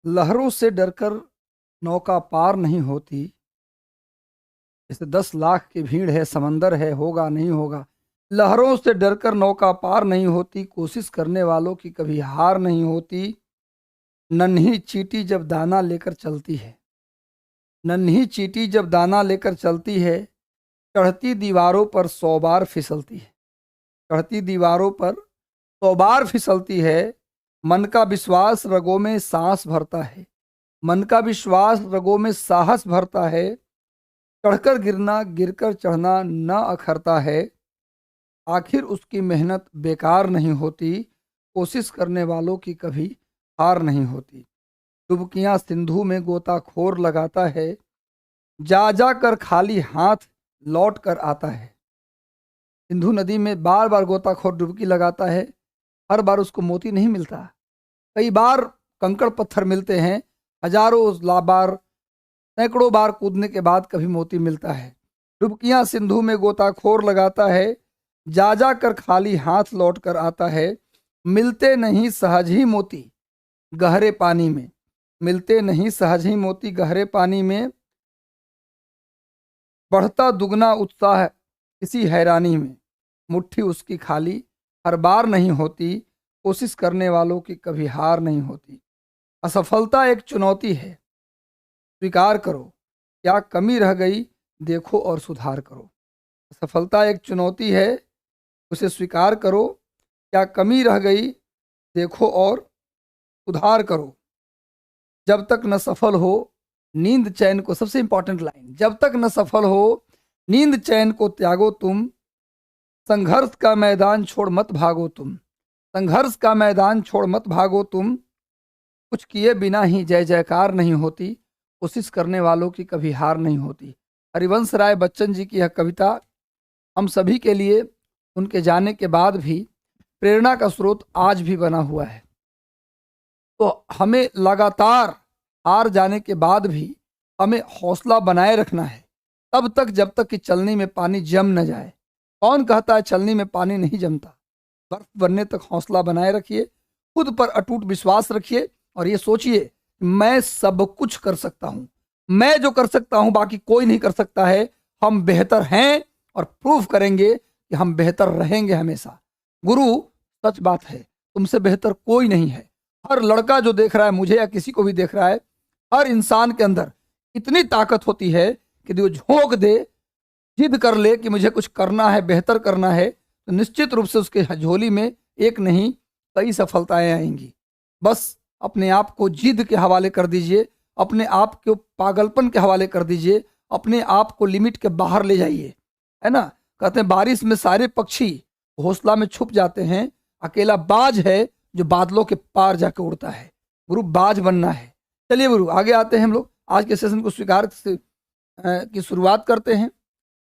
लहरों से डरकर नौका पार नहीं होती। जैसे 10 लाख की भीड़ है, समंदर है, होगा नहीं होगा। लहरों से डरकर नौका पार नहीं होती, कोशिश करने वालों की कभी हार नहीं होती। नन्ही चींटी जब दाना लेकर चलती है, नन्ही चींटी जब दाना लेकर चलती है, चढ़ती दीवारों पर 100 बार फिसलती है। चढ़ती दीवारों पर 100 बार फिसलती है। मन का विश्वास रगों में सांस भरता है, मन का विश्वास रगों में साहस भरता है। चढ़कर गिरना, गिरकर चढ़ना न अखरता है। आखिर उसकी मेहनत बेकार नहीं होती, कोशिश करने वालों की कभी हार नहीं होती। डुबकियां सिंधु में गोताखोर लगाता है, जा जा कर खाली हाथ लौट कर आता है। सिंधु नदी में बार बार गोताखोर डुबकी लगाता है, हर बार उसको मोती नहीं मिलता। कई बार कंकड़ पत्थर मिलते हैं, हजारों बार, सैकड़ों बार कूदने के बाद कभी मोती मिलता है। डुबकियां सिंधु में गोताखोर लगाता है, जा जा कर खाली हाथ लौट कर आता है। मिलते नहीं सहज ही मोती गहरे पानी में, मिलते नहीं सहज ही मोती गहरे पानी में। बढ़ता दुगना उत्साह इसी हैरानी में, मुट्ठी उसकी खाली हर बार नहीं होती, कोशिश करने वालों की कभी हार नहीं होती। असफलता एक चुनौती है, स्वीकार करो, क्या कमी रह गई देखो और सुधार करो। असफलता एक चुनौती है, उसे स्वीकार करो, क्या कमी रह गई देखो और सुधार करो। जब तक न सफल हो नींद चैन को, सबसे इंपॉर्टेंट लाइन, जब तक न सफल हो नींद चैन को त्यागो तुम। संघर्ष का मैदान छोड़ मत भागो तुम, संघर्ष का मैदान छोड़ मत भागो तुम। कुछ किए बिना ही जय जयकार नहीं होती, कोशिश करने वालों की कभी हार नहीं होती। हरिवंश राय बच्चन जी की यह कविता हम सभी के लिए उनके जाने के बाद भी प्रेरणा का स्रोत आज भी बना हुआ है। तो हमें लगातार हार जाने के बाद भी हमें हौसला बनाए रखना है, तब तक जब तक कि चलनी में पानी जम न जाए। कौन कहता है चलनी में पानी नहीं जमता? बर्फ बनने तक हौसला बनाए रखिए, खुद पर अटूट विश्वास रखिए और ये सोचिए मैं सब कुछ कर सकता हूं, मैं जो कर सकता हूं बाकी कोई नहीं कर सकता है। हम बेहतर हैं और प्रूव करेंगे कि हम बेहतर रहेंगे हमेशा। गुरु, सच बात है, तुमसे बेहतर कोई नहीं है। हर लड़का जो देख रहा है मुझे या किसी को भी देख रहा है, हर इंसान के अंदर इतनी ताकत होती है कि जो झोंक दे, जिद कर ले कि मुझे कुछ करना है, बेहतर करना है, तो निश्चित रूप से उसके झोली में एक नहीं कई सफलताएं आएंगी। बस अपने आप को जिद के हवाले कर दीजिए, अपने आप को पागलपन के हवाले कर दीजिए, अपने आप को लिमिट के बाहर ले जाइए, है ना। कहते हैं बारिश में सारे पक्षी घोंसला में छुप जाते हैं, अकेला बाज है जो बादलों के पार जाकर उड़ता है। गुरु, बाज बनना है। चलिए गुरु, आगे आते हैं हम लोग। आज के सेशन को स्वीकार की शुरुआत करते हैं।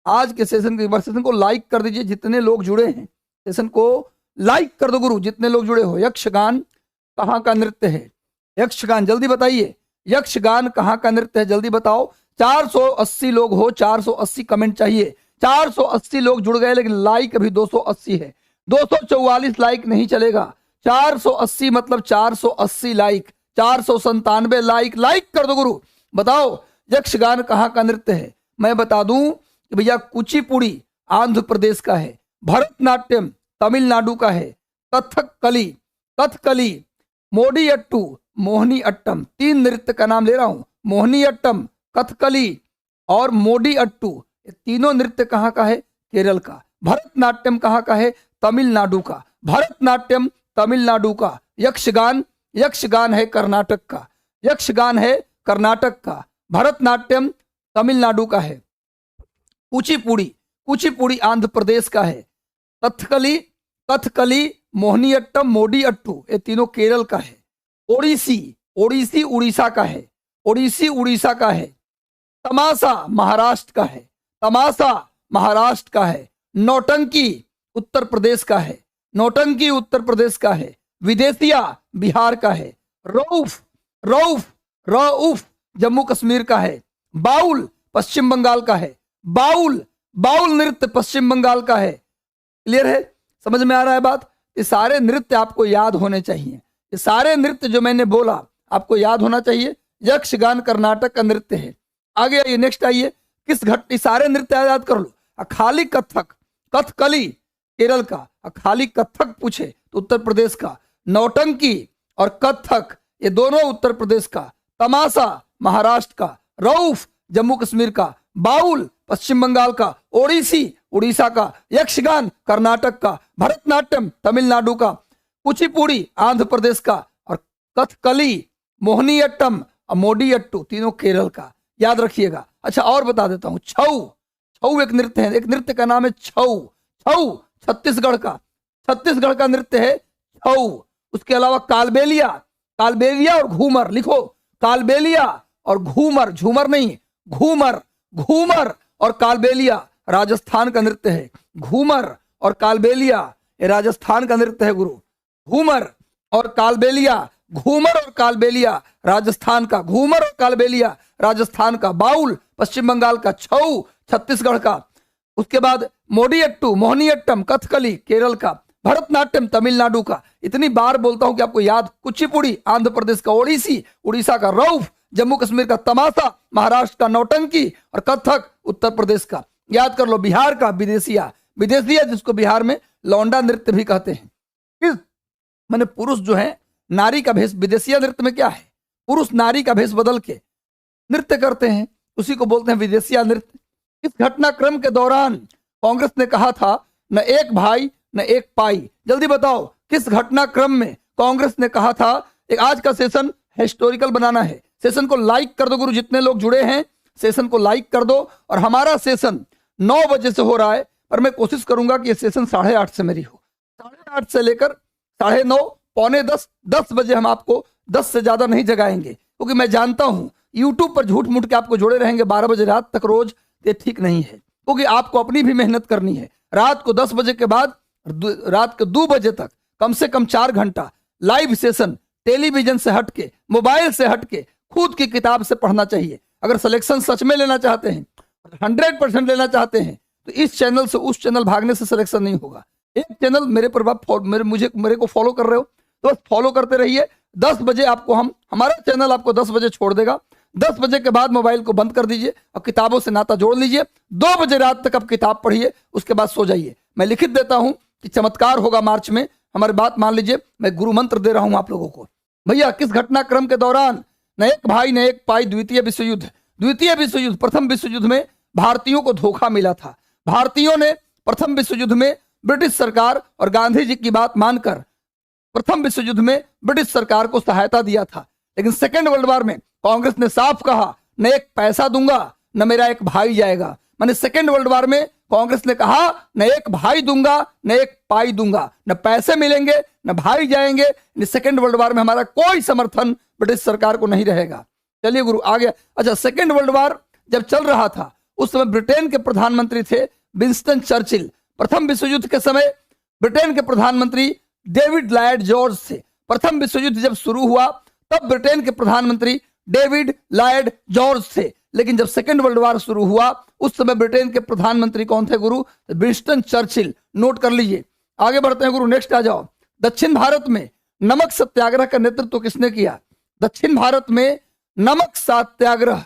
आज के सेशन के बार सेशन को लाइक कर दीजिए, जितने लोग जुड़े हैं सेशन को लाइक कर दो गुरु, जितने लोग जुड़े हो। यक्षगान कहाँ का नृत्य है? यक्षगान जल्दी बताइए, यक्षगान कहाँ का नृत्य है जल्दी बताओ। 480 लोग हो, 480 कमेंट चाहिए। 480 लोग जुड़ गए लेकिन लाइक अभी 280 है। 244 लाइक नहीं चलेगा। 480 मतलब 480 लाइक, 497 लाइक। लाइक कर दो गुरु, बताओ यक्षगान कहाँ का नृत्य है। मैं बता दूं कि भैया कुचिपुड़ी आंध्र प्रदेश का है, भरतनाट्यम तमिलनाडु का है, कथकली मोडियट्टू मोहिनी अट्टम, 3 नृत्य का नाम ले रहा हूं, मोहिनी अट्टम, कथकली और मोडी अट्टू, ये तीनों नृत्य कहाँ का है? केरल का। भरतनाट्यम कहाँ का है? तमिलनाडु का। भरतनाट्यम तमिलनाडु का। यक्षगान है कर्नाटक का, यक्षगान है कर्नाटक का। भरतनाट्यम तमिलनाडु का है। कुचिपुड़ी आंध्र प्रदेश का है। कथकली मोहिनीअट्टम मोडी अट्टू, ये तीनों केरल का है। ओडिसी उड़ीसा का है, उड़ीसा का है। तमाशा महाराष्ट्र का है, नौटंकी उत्तर प्रदेश का है, विदेशिया बिहार का है। रऊफ जम्मू कश्मीर का है। बाउल पश्चिम बंगाल का है। बाउल नृत्य पश्चिम बंगाल का है। क्लियर है? समझ में आ रहा है बात? ये सारे नृत्य आपको याद होने चाहिए। ये सारे नृत्य जो मैंने बोला आपको याद होना चाहिए, यक्षगान कर्नाटक का नृत्य है। आगे आइए, नेक्स्ट आइए, किस घट सारे नृत्य याद कर लो। अखाली कथक, कथकली केरल का, अखाली कथक पूछे तो उत्तर प्रदेश का, नौटंकी और कथक ये दोनों उत्तर प्रदेश का, तमाशा महाराष्ट्र का, रऊफ जम्मू कश्मीर का, बाउल पश्चिम बंगाल का, ओडिसी उड़ीसा का, यक्षगान कर्नाटक का, भरतनाट्यम तमिलनाडु का, कुचिपुड़ी आंध्र प्रदेश का और कथकली मोहिनीअट्टम और मोडियट्टू तीनों केरल का। याद रखिएगा। अच्छा और बता देता हूं, छऊ, छऊ एक नृत्य है, एक नृत्य का नाम है छऊ। छऊ छत्तीसगढ़ का, छत्तीसगढ़ का नृत्य है छऊ। उसके अलावा कालबेलिया, कालबेलिया और घूमर लिखो, कालबेलिया और घूमर, झूमर नहीं घूमर, घूमर और कालबेलिया राजस्थान का नृत्य है। घूमर और कालबेलिया ये राजस्थान का नृत्य है गुरु। घूमर और कालबेलिया, घूमर और कालबेलिया राजस्थान का, घूमर और कालबेलिया राजस्थान का, बाउल पश्चिम बंगाल का, छऊ छत्तीसगढ़ का। उसके बाद मोडियट्टू मोहिनीअट्टम कथकली केरल का, भरतनाट्यम तमिलनाडु का। इतनी बार बोलता हूं कि आपको याद। कुचिपुड़ी आंध्र प्रदेश का, ओडिसी उड़ीसा का, रऊफ जम्मू कश्मीर का, तमाशा महाराष्ट्र का, नौटंकी और कथक उत्तर प्रदेश का। याद कर लो। बिहार का विदेशिया, विदेशिया जिसको बिहार में लौंडा नृत्य भी कहते हैं। किस मैंने पुरुष जो है नारी का भेष, विदेशिया नृत्य में क्या है, पुरुष नारी का भेष बदल के नृत्य करते हैं, उसी को बोलते हैं विदेशिया नृत्य। इस घटनाक्रम के दौरान कांग्रेस ने कहा था न एक भाई न एक पाई। जल्दी बताओ किस घटनाक्रम में कांग्रेस ने कहा था। एक आज का सेशन हिस्टोरिकल बनाना है। सेशन को लाइक कर दो गुरु, जितने लोग जुड़े हैं सेशन को लाइक कर दो। और हमारा सेशन 9 बजे से हो रहा है, पर मैं कोशिश करूंगा कि ये सेशन 8:30 से मेरी हो। 8:30 से लेकर 9:30 पौने 10 बजे हम आपको 10 से ज्यादा नहीं जगाएंगे, क्योंकि मैं जानता हूं यूट्यूब पर झूठ मूठ के आपको जुड़े रहेंगे 12 बजे रात तक रोज, ये ठीक नहीं है, क्योंकि आपको अपनी भी मेहनत करनी है। रात को 10 बजे के बाद रात के 2 बजे तक कम से कम 4 घंटा लाइव सेशन टेलीविजन से हटके, मोबाइल से हटके खुद की किताब से पढ़ना चाहिए। अगर सिलेक्शन सच में लेना चाहते हैं, 100% लेना चाहते हैं, तो इस चैनल से उस चैनल भागने से सिलेक्शन नहीं होगा। एक चैनल मेरे पर मेरे को फॉलो कर रहे हो तो बस फॉलो करते रहिए। 10 बजे आपको हमारा चैनल आपको 10 बजे छोड़ देगा। 10 बजे के बाद मोबाइल को बंद कर दीजिए और किताबों से नाता जोड़ लीजिए। 2 बजे रात तक आप किताब पढ़िए, उसके बाद सो जाइए। मैं लिखित देता हूं कि चमत्कार होगा मार्च में। हमारी बात मान लीजिए, मैं गुरु मंत्र दे रहा हूं आप लोगों को। भैया किस घटनाक्रम के दौरान न एक भाई न एक पाई द्वितीय विश्व युद्ध, द्वितीय विश्व युद्ध, प्रथम विश्व युद्ध में भारतीयों को धोखा मिला था। भारतीयों ने प्रथम विश्व युद्ध में ब्रिटिश सरकार और गांधी जी की बात मानकर प्रथम विश्व युद्ध में ब्रिटिश सरकार को सहायता दिया था। लेकिन सेकेंड वर्ल्ड वॉर में कांग्रेस ने साफ कहा, न एक पैसा दूंगा न मेरा एक भाई जाएगा। मैंने सेकेंड वर्ल्ड वॉर में कांग्रेस ने कहा न एक भाई दूंगा न एक पाई दूंगा, न पैसे मिलेंगे न भाई जाएंगे। सेकेंड वर्ल्ड वॉर में हमारा कोई समर्थन ब्रिटिश सरकार को नहीं रहेगा। चलिए गुरु आ गया। अच्छा, सेकेंड वर्ल्ड वॉर जब चल रहा था उस समय ब्रिटेन के प्रधानमंत्री थे विंस्टन चर्चिल। प्रथम विश्व युद्ध के समय ब्रिटेन के प्रधानमंत्री डेविड लॉयड जॉर्ज थे। प्रथम विश्व युद्ध जब शुरू हुआ तब ब्रिटेन के प्रधानमंत्री डेविड लॉयड जॉर्ज थे। लेकिन जब सेकेंड वर्ल्ड वॉर शुरू हुआ उस समय ब्रिटेन के प्रधानमंत्री कौन थे गुरु? Winston Churchill. नोट कर लीजिए। आगे बढ़ते हैं गुरु, नेक्स्ट आ जाओ। दक्षिण भारत में नमक सत्याग्रह का नेतृत्व किसने किया? दक्षिण भारत में नमक सत्याग्रह,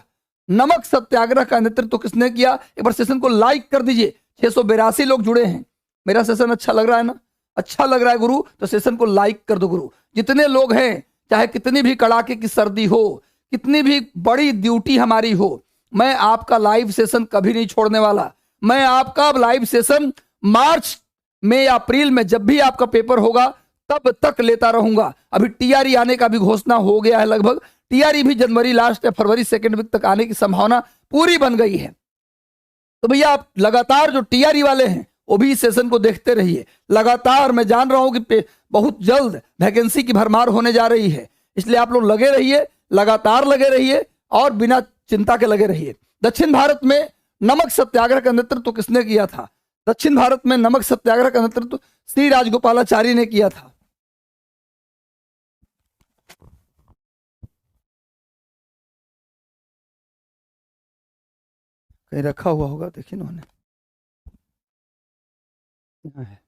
नमक सत्याग्रह का नेतृत्व किसने किया? एक बार सेशन को लाइक कर दीजिए। 682 लोग जुड़े हैं। मेरा सेशन अच्छा लग रहा है ना? अच्छा लग रहा है गुरु तो सेशन को लाइक कर दो गुरु। जितने लोग हैं, चाहे कितनी भी कड़ाके की सर्दी हो, कितनी भी बड़ी ड्यूटी हमारी हो, मैं आपका लाइव सेशन कभी नहीं छोड़ने वाला। मैं आपका लाइव सेशन मार्च में या अप्रैल में जब भी आपका पेपर होगा तब तक लेता रहूंगा। अभी टीआरई आने का भी घोषणा हो गया है, लगभग टीआरई भी जनवरी लास्ट या फरवरी सेकेंड वीक तक आने की संभावना पूरी बन गई है। तो भैया आप लगातार जो टीआरई वाले हैं वो भी इस सेशन को देखते रहिए। लगातार मैं जान रहा हूं कि बहुत जल्द वैकेंसी की भरमार होने जा रही है, इसलिए आप लोग लगे रहिए, लगातार लगे रहिए और बिना चिंता के लगे रहिए। दक्षिण भारत में नमक सत्याग्रह का नेतृत्व किसने किया था? दक्षिण भारत में नमक सत्याग्रह का नेतृत्व श्री राजगोपालाचारी ने किया था। कहीं रखा हुआ होगा, देखिए उन्होंने यहाँ है।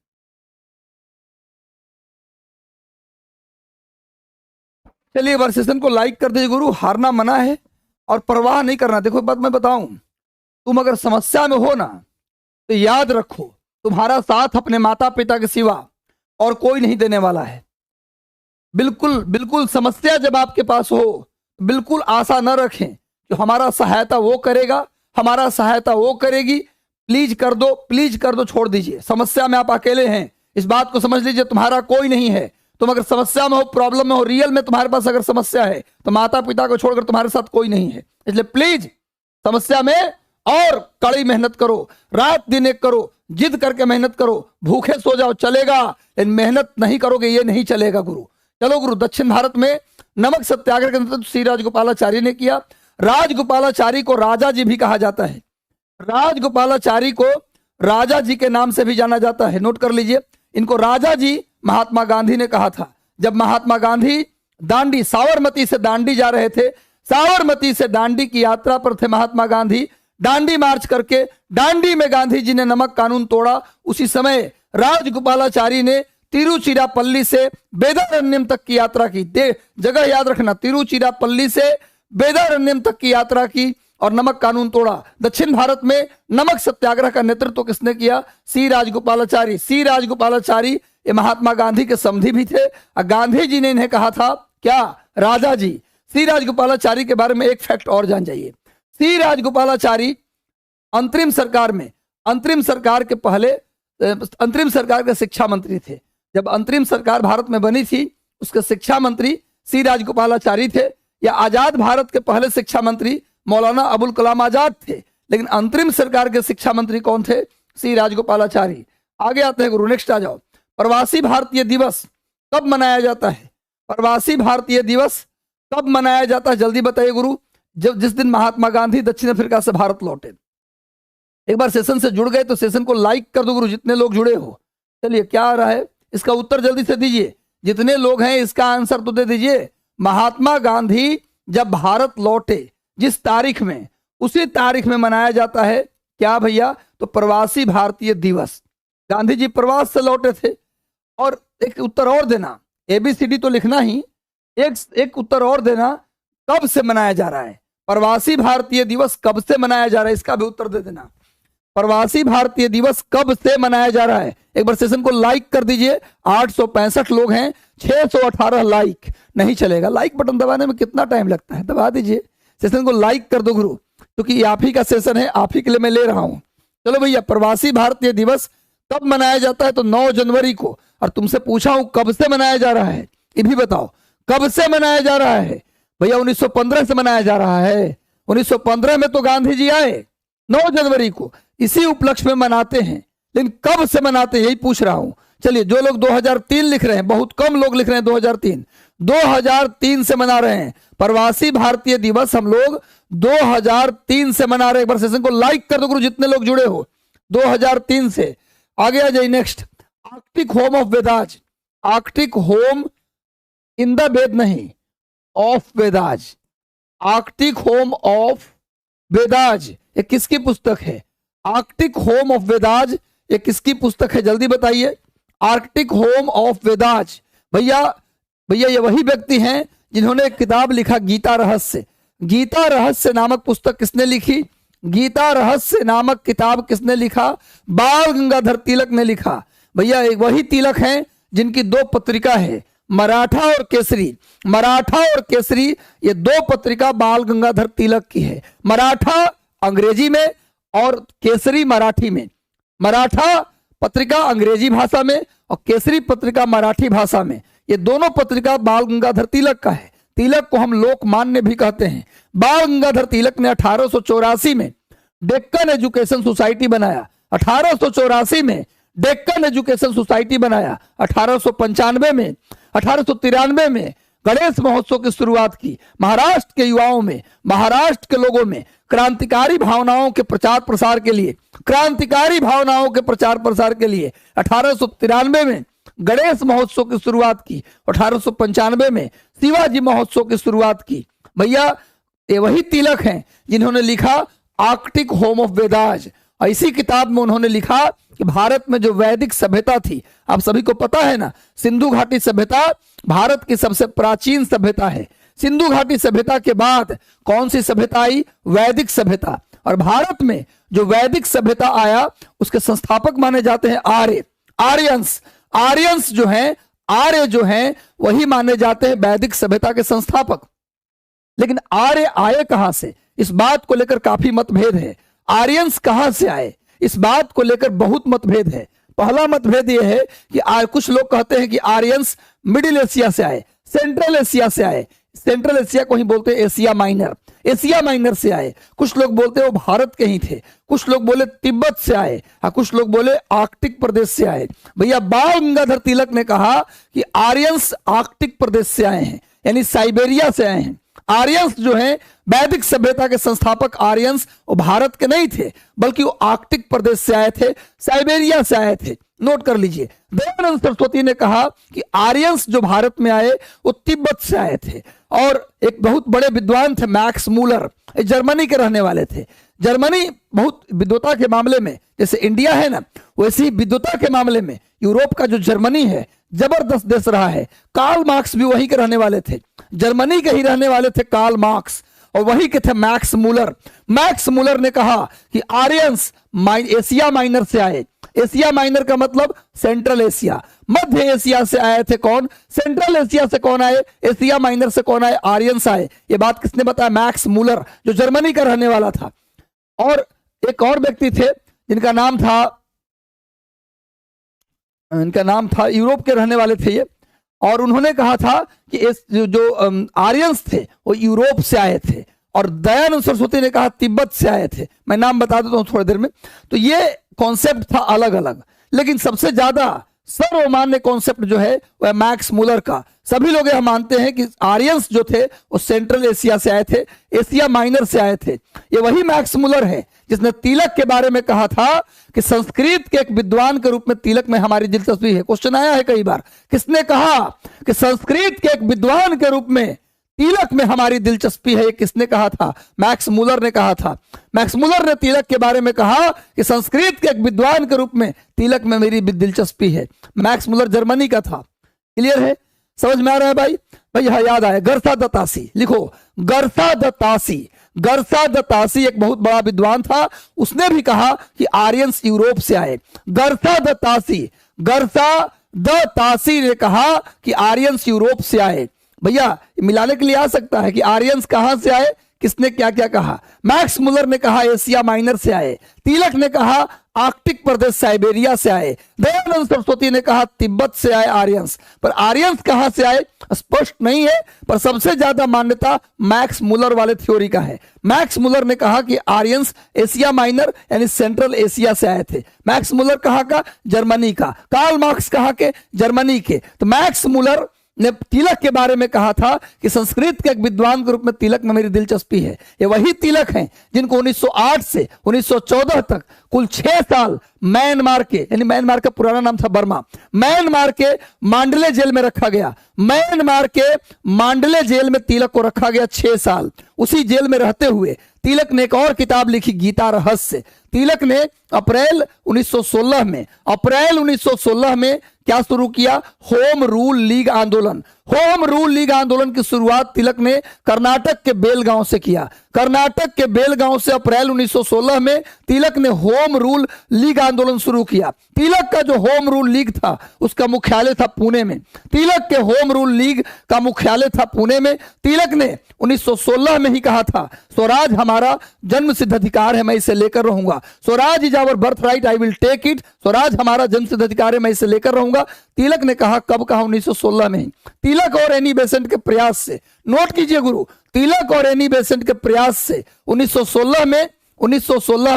चलिए एक बार सेशन को लाइक कर दीजिए गुरु। हारना मना है और परवाह नहीं करना। देखो बात मैं बताऊं, तुम अगर समस्या में हो ना तो याद रखो तुम्हारा साथ अपने माता पिता के सिवा और कोई नहीं देने वाला है। बिल्कुल बिल्कुल समस्या जब आपके पास हो बिल्कुल आशा न रखें कि हमारा सहायता वो करेगा, हमारा सहायता वो करेगी। प्लीज कर दो, छोड़ दीजिए। समस्या में आप अकेले हैं, इस बात को समझ लीजिए। तुम्हारा कोई नहीं है। तुम अगर समस्या में हो, प्रॉब्लम में हो, रियल में तुम्हारे पास अगर समस्या है तो माता पिता को छोड़कर तुम्हारे साथ कोई नहीं है। इसलिए प्लीज समस्या में और कड़ी मेहनत करो, रात दिन एक करो, जिद करके मेहनत करो। भूखे सो जाओ चलेगा, लेकिन मेहनत नहीं करोगे ये नहीं चलेगा गुरु। चलो गुरु, दक्षिण भारत में नमक सत्याग्रह के नेतृत्व श्री राजगोपालाचारी ने किया। राजगोपालाचारी को राजा जी भी कहा जाता है। राजगोपालाचारी को राजा जी के नाम से भी जाना जाता है। नोट कर लीजिए, इनको राजा जी महात्मा गांधी ने कहा था। जब महात्मा गांधी दांडी, साबरमती से दांडी जा रहे थे, साबरमती से दांडी की यात्रा पर थे महात्मा गांधी। दांडी मार्च करके दांडी में गांधी जी ने नमक कानून तोड़ा। उसी समय राजगोपालाचारी ने तिरुचिरापल्ली से वेदारण्यम तक की यात्रा की। जगह याद रखना, तिरुचिरापल्ली से वेदारण्यम तक की यात्रा की और नमक कानून तोड़ा। दक्षिण भारत में नमक सत्याग्रह का नेतृत्व किसने किया? सी राजगोपालाचारी। सी राजगोपालाचारी ये महात्मा गांधी के समधी भी थे और गांधी जी ने इन्हें कहा था क्या? राजा जी। सी राजगोपालाचारी के बारे में एक फैक्ट और जान जाइए। सी राजगोपालाचारी अंतरिम सरकार के शिक्षा मंत्री थे। जब अंतरिम सरकार भारत में बनी थी उसके शिक्षा मंत्री सी राजगोपालाचारी थे। या आजाद भारत के पहले शिक्षा मंत्री मौलाना अबुल कलाम आजाद थे, लेकिन अंतरिम सरकार के शिक्षा मंत्री कौन थे? सी राजगोपालाचारी। आगे आते हैं गुरु, नेक्स्ट आ जाओ। प्रवासी भारतीय दिवस कब मनाया जाता है? प्रवासी भारतीय दिवस कब मनाया जाता है जल्दी बताइए गुरु। जब जिस दिन महात्मा गांधी दक्षिण अफ्रीका से भारत लौटे। एक बार सेशन से जुड़ गए तो सेशन को लाइक कर दो गुरु, जितने लोग जुड़े हो। चलिए क्या आ रहा है, इसका उत्तर जल्दी से दीजिए। जितने लोग हैं इसका आंसर तो दे दीजिए। महात्मा गांधी जब भारत लौटे जिस तारीख में, उसी तारीख में मनाया जाता है क्या भैया? तो प्रवासी भारतीय दिवस। गांधी जी प्रवास से लौटे थे। और एक उत्तर और देना, ABCD तो लिखना ही, एक उत्तर और देना, कब से मनाया जा रहा है? प्रवासी भारतीय दिवस कब से मनाया जा रहा है, इसका भी उत्तर दे देना। प्रवासी भारतीय दिवस कब से मनाया जा रहा है? एक बार सेशन को लाइक कर दीजिए। 865 लोग हैं, 618 लाइक। नहीं चलेगा, लाइक बटन दबाने में कितना टाइम लगता है, दबा दीजिए। सेशन को लाइक कर दो गुरु, क्योंकि आप ही का सेशन है, आप ही के लिए मैं ले रहा हूं। चलो भैया, प्रवासी भारतीय दिवस कब मनाया जाता है? तो 9 जनवरी को। और तुमसे पूछा हूं कब से मनाया जा रहा है, ये भी बताओ कब से मनाया जा रहा है? भैया 1915 से मनाया जा रहा है। 1915 में तो गांधी जी आए, 9 जनवरी को इसी उपलक्ष्य में मनाते हैं, लेकिन कब से मनाते हैं यही पूछ रहा हूं। चलिए, जो लोग 2003 लिख रहे हैं, बहुत कम लोग लिख रहे हैं 2003 से मना रहे हैं। प्रवासी भारतीय दिवस हम लोग 2003 से मना रहे हैं। एक बार सेशन को लाइक कर दो गुरु, जितने लोग जुड़े हो। 2003 से। आगे आ जाइए next. Arctic home of Vedas. Arctic home in the Veda नहीं, of Vedas. Arctic home of Vedas ये किसकी पुस्तक है? आर्कटिक होम ऑफ वेदाज ये किसकी पुस्तक है जल्दी बताइए। आर्कटिक होम ऑफ वेदाज भैया ये वही व्यक्ति हैं जिन्होंने एक किताब लिखा गीता रहस्य। गीता रहस्य नामक पुस्तक किसने लिखी? गीता रहस्य नामक किताब किसने लिखा? बाल गंगाधर तिलक ने लिखा। भैया एक वही तिलक हैं जिनकी 2 पत्रिका है, मराठा और केसरी। मराठा और केसरी ये 2 पत्रिका बाल गंगाधर तिलक की है। मराठा अंग्रेजी में और केसरी मराठी में। मराठा पत्रिका अंग्रेजी भाषा में और केसरी पत्रिका मराठी भाषा में। ये दोनों पत्रिका बाल गंगाधर तिलक का है। तिलक को हम लोकमान्य भी कहते हैं। बाल गंगाधर तिलक ने 1884 में डेक्कन एजुकेशन सोसाइटी बनाया। 1884 में डेक्कन एजुकेशन सोसाइटी बनाया। 1895 में, 1893 में गणेश महोत्सव की शुरुआत की। महाराष्ट्र के युवाओं में, महाराष्ट्र के लोगों में क्रांतिकारी भावनाओं के प्रचार प्रसार के लिए, 1893 में गणेश महोत्सव की शुरुआत की। 1895 में शिवाजी महोत्सव की शुरुआत की। भैया ये वही तिलक हैं जिन्होंने लिखा आर्कटिक होम ऑफ वेदाज। और इसी किताब में उन्होंने लिखा कि भारत में जो वैदिक सभ्यता थी, आप सभी को पता है ना, सिंधु घाटी सभ्यता भारत की सबसे प्राचीन सभ्यता है। सिंधु घाटी सभ्यता के बाद कौन सी सभ्यता आई? वैदिक सभ्यता। और भारत में जो वैदिक सभ्यता आया उसके संस्थापक माने जाते हैं आर्य, आर्यंस। आर्यंस जो हैं, आर्य जो हैं, वही माने जाते हैं वैदिक सभ्यता के संस्थापक। लेकिन आर्य आए कहां से, इस बात को लेकर काफी मतभेद है। आर्यंस कहां से आए, इस बात को लेकर बहुत मतभेद है। पहला मतभेद यह है कि कुछ लोग कहते हैं कि आर्यंस मिडिल एशिया से आए, सेंट्रल एशिया से आए। सेंट्रल एशिया को ही बोलते हैं एशिया माइनर, एशिया माइनर से आए। कुछ लोग बोलते हैं वो भारत के ही थे, कुछ लोग बोले तिब्बत से आए, कुछ लोग बोले आर्कटिक प्रदेश से आए। भैया बाल गंगाधर तिलक ने कहा कि आर्यंस आर्कटिक प्रदेश से आए हैं, यानी साइबेरिया से आए हैं। आर्यंस जो हैं, वैदिक सभ्यता के संस्थापक आर्यंस, वो भारत के नहीं थे, बल्कि वो आर्कटिक प्रदेश से आए थे, साइबेरिया से आए थे। नोट कर लीजिए, दयानंद सरस्वती ने कहा कि आर्यंस जो भारत में आए वो तिब्बत से आए थे। और एक बहुत बड़े विद्वान थे मैक्स मूलर, जर्मनी के रहने वाले थे। जर्मनी बहुत विद्वता के मामले में, जैसे इंडिया है ना, वैसे ही विद्वता के मामले में यूरोप का जो जर्मनी है जबरदस्त देश रहा है। कार्ल मार्क्स भी वहीं के रहने वाले थे, जर्मनी के ही रहने वाले थे कार्ल मार्क्स, और वही के थे मैक्स मूलर। मैक्स मूलर ने कहा कि आर्यंस एशिया माइनर से आए। एशिया माइनर का मतलब सेंट्रल एशिया, मध्य एशिया से आए थे। कौन? सेंट्रल एशिया से कौन आए? एशिया माइनर से कौन आए? आर्यंस आए। ये बात किसने बताया? मैक्स मूलर, जो जर्मनी का रहने वाला था। और एक और व्यक्ति थे जिनका नाम था यूरोप के रहने वाले थे ये, और उन्होंने कहा था कि जो आर्यंस थे वो यूरोप से आए थे। और दयानंद सरस्वती ने कहा तिब्बत से आए थे। मैं नाम बता देता हूं थोड़ी देर में। तो ये कॉन्सेप्ट था अलग अलग, लेकिन सबसे ज्यादा सर्वमान्य कॉन्सेप्ट जो है वह मैक्स मूलर का। सभी लोग यह मानते हैं कि आर्यंस जो थे वो सेंट्रल एशिया से आए थे, एशिया माइनर से आए थे। ये वही मैक्स मूलर है जिसने तिलक के बारे में कहा था कि संस्कृत के एक विद्वान के रूप में तिलक में हमारी दिलचस्पी है। क्वेश्चन आया है कई बार, किसने कहा कि संस्कृत के एक विद्वान के रूप में तिलक में हमारी दिलचस्पी है? किसने कहा था? मैक्स मूलर ने कहा था। मैक्स मूलर ने तिलक के बारे में कहा कि संस्कृत के एक विद्वान के रूप में तिलक में मेरी दिलचस्पी है। मैक्स मूलर जर्मनी का था। क्लियर है? समझ में आ रहा है भाई? यह याद आया, गर्सा दत्तासी लिखो, गर्सा दत्तासी। गर्सा दत्तासी एक बहुत बड़ा विद्वान था, उसने भी कहा कि आर्यंस यूरोप से आए। गर्सा दत्तासी ने कहा कि आर्यंस यूरोप से आए। भैया मिलाने के लिए आ सकता है कि आर्यंस कहां से आए, किसने क्या क्या कहा। मैक्स मूलर ने कहा एशिया माइनर से आए, तिलक ने कहा आर्कटिक प्रदेश साइबेरिया से आए, दयानंद सरस्वती ने कहा तिब्बत से आए आर्यंस। पर आर्यंस कहां से आए स्पष्ट नहीं है, पर सबसे ज्यादा मान्यता मैक्स मूलर वाले थ्योरी का है। मैक्स मूलर ने कहा कि आर्यंस एशिया माइनर यानी सेंट्रल एशिया से आए थे। मैक्स मूलर कहाँ का? जर्मनी का। कार्ल मार्क्स कहाँ के? जर्मनी के। तो मैक्स मूलर ने तिलक के बारे में कहा था कि संस्कृत के एक विद्वान के रूप में तिलक में मेरी दिलचस्पी है। ये वही तिलक हैं जिनको 1908 से 1914 तक कुल 6 साल म्यांमार के, यानी म्यांमार का पुराना नाम था बर्मा, म्यांमार के मांडले जेल में रखा गया। म्यांमार के मांडले जेल में तिलक को रखा गया 6 साल। उसी जेल में रहते हुए तिलक ने एक और किताब लिखी, गीता रहस्य। तिलक ने अप्रैल 1916 में क्या शुरू किया? होम रूल लीग आंदोलन। होम रूल लीग आंदोलन की शुरुआत तिलक ने कर्नाटक के बेलगांव से किया। कर्नाटक के बेलगांव से अप्रैल 1916 में तिलक ने होम रूल लीग आंदोलन शुरू किया। तिलक का जो होम रूल लीग था उसका मुख्यालय था पुणे में। तिलक के होम रूल लीग का मुख्यालय था पुणे में। तिलक ने 1916 में ही कहा था स्वराज हमारा जन्म सिद्ध अधिकार है, मैं इसे लेकर रहूंगा। Swaraj is our birth right, I will take it. Swaraj हमारा जन्म सिद्ध अधिकार है, मैं इसे लेकर रहूंगा। तिलक ने कहा, कब कहा? 1916 में ही। तिलक और एनी बेसेंट के प्रयास से, नोट कीजिए गुरु, तिलक और एनी बेसेंट के प्रयास से 1916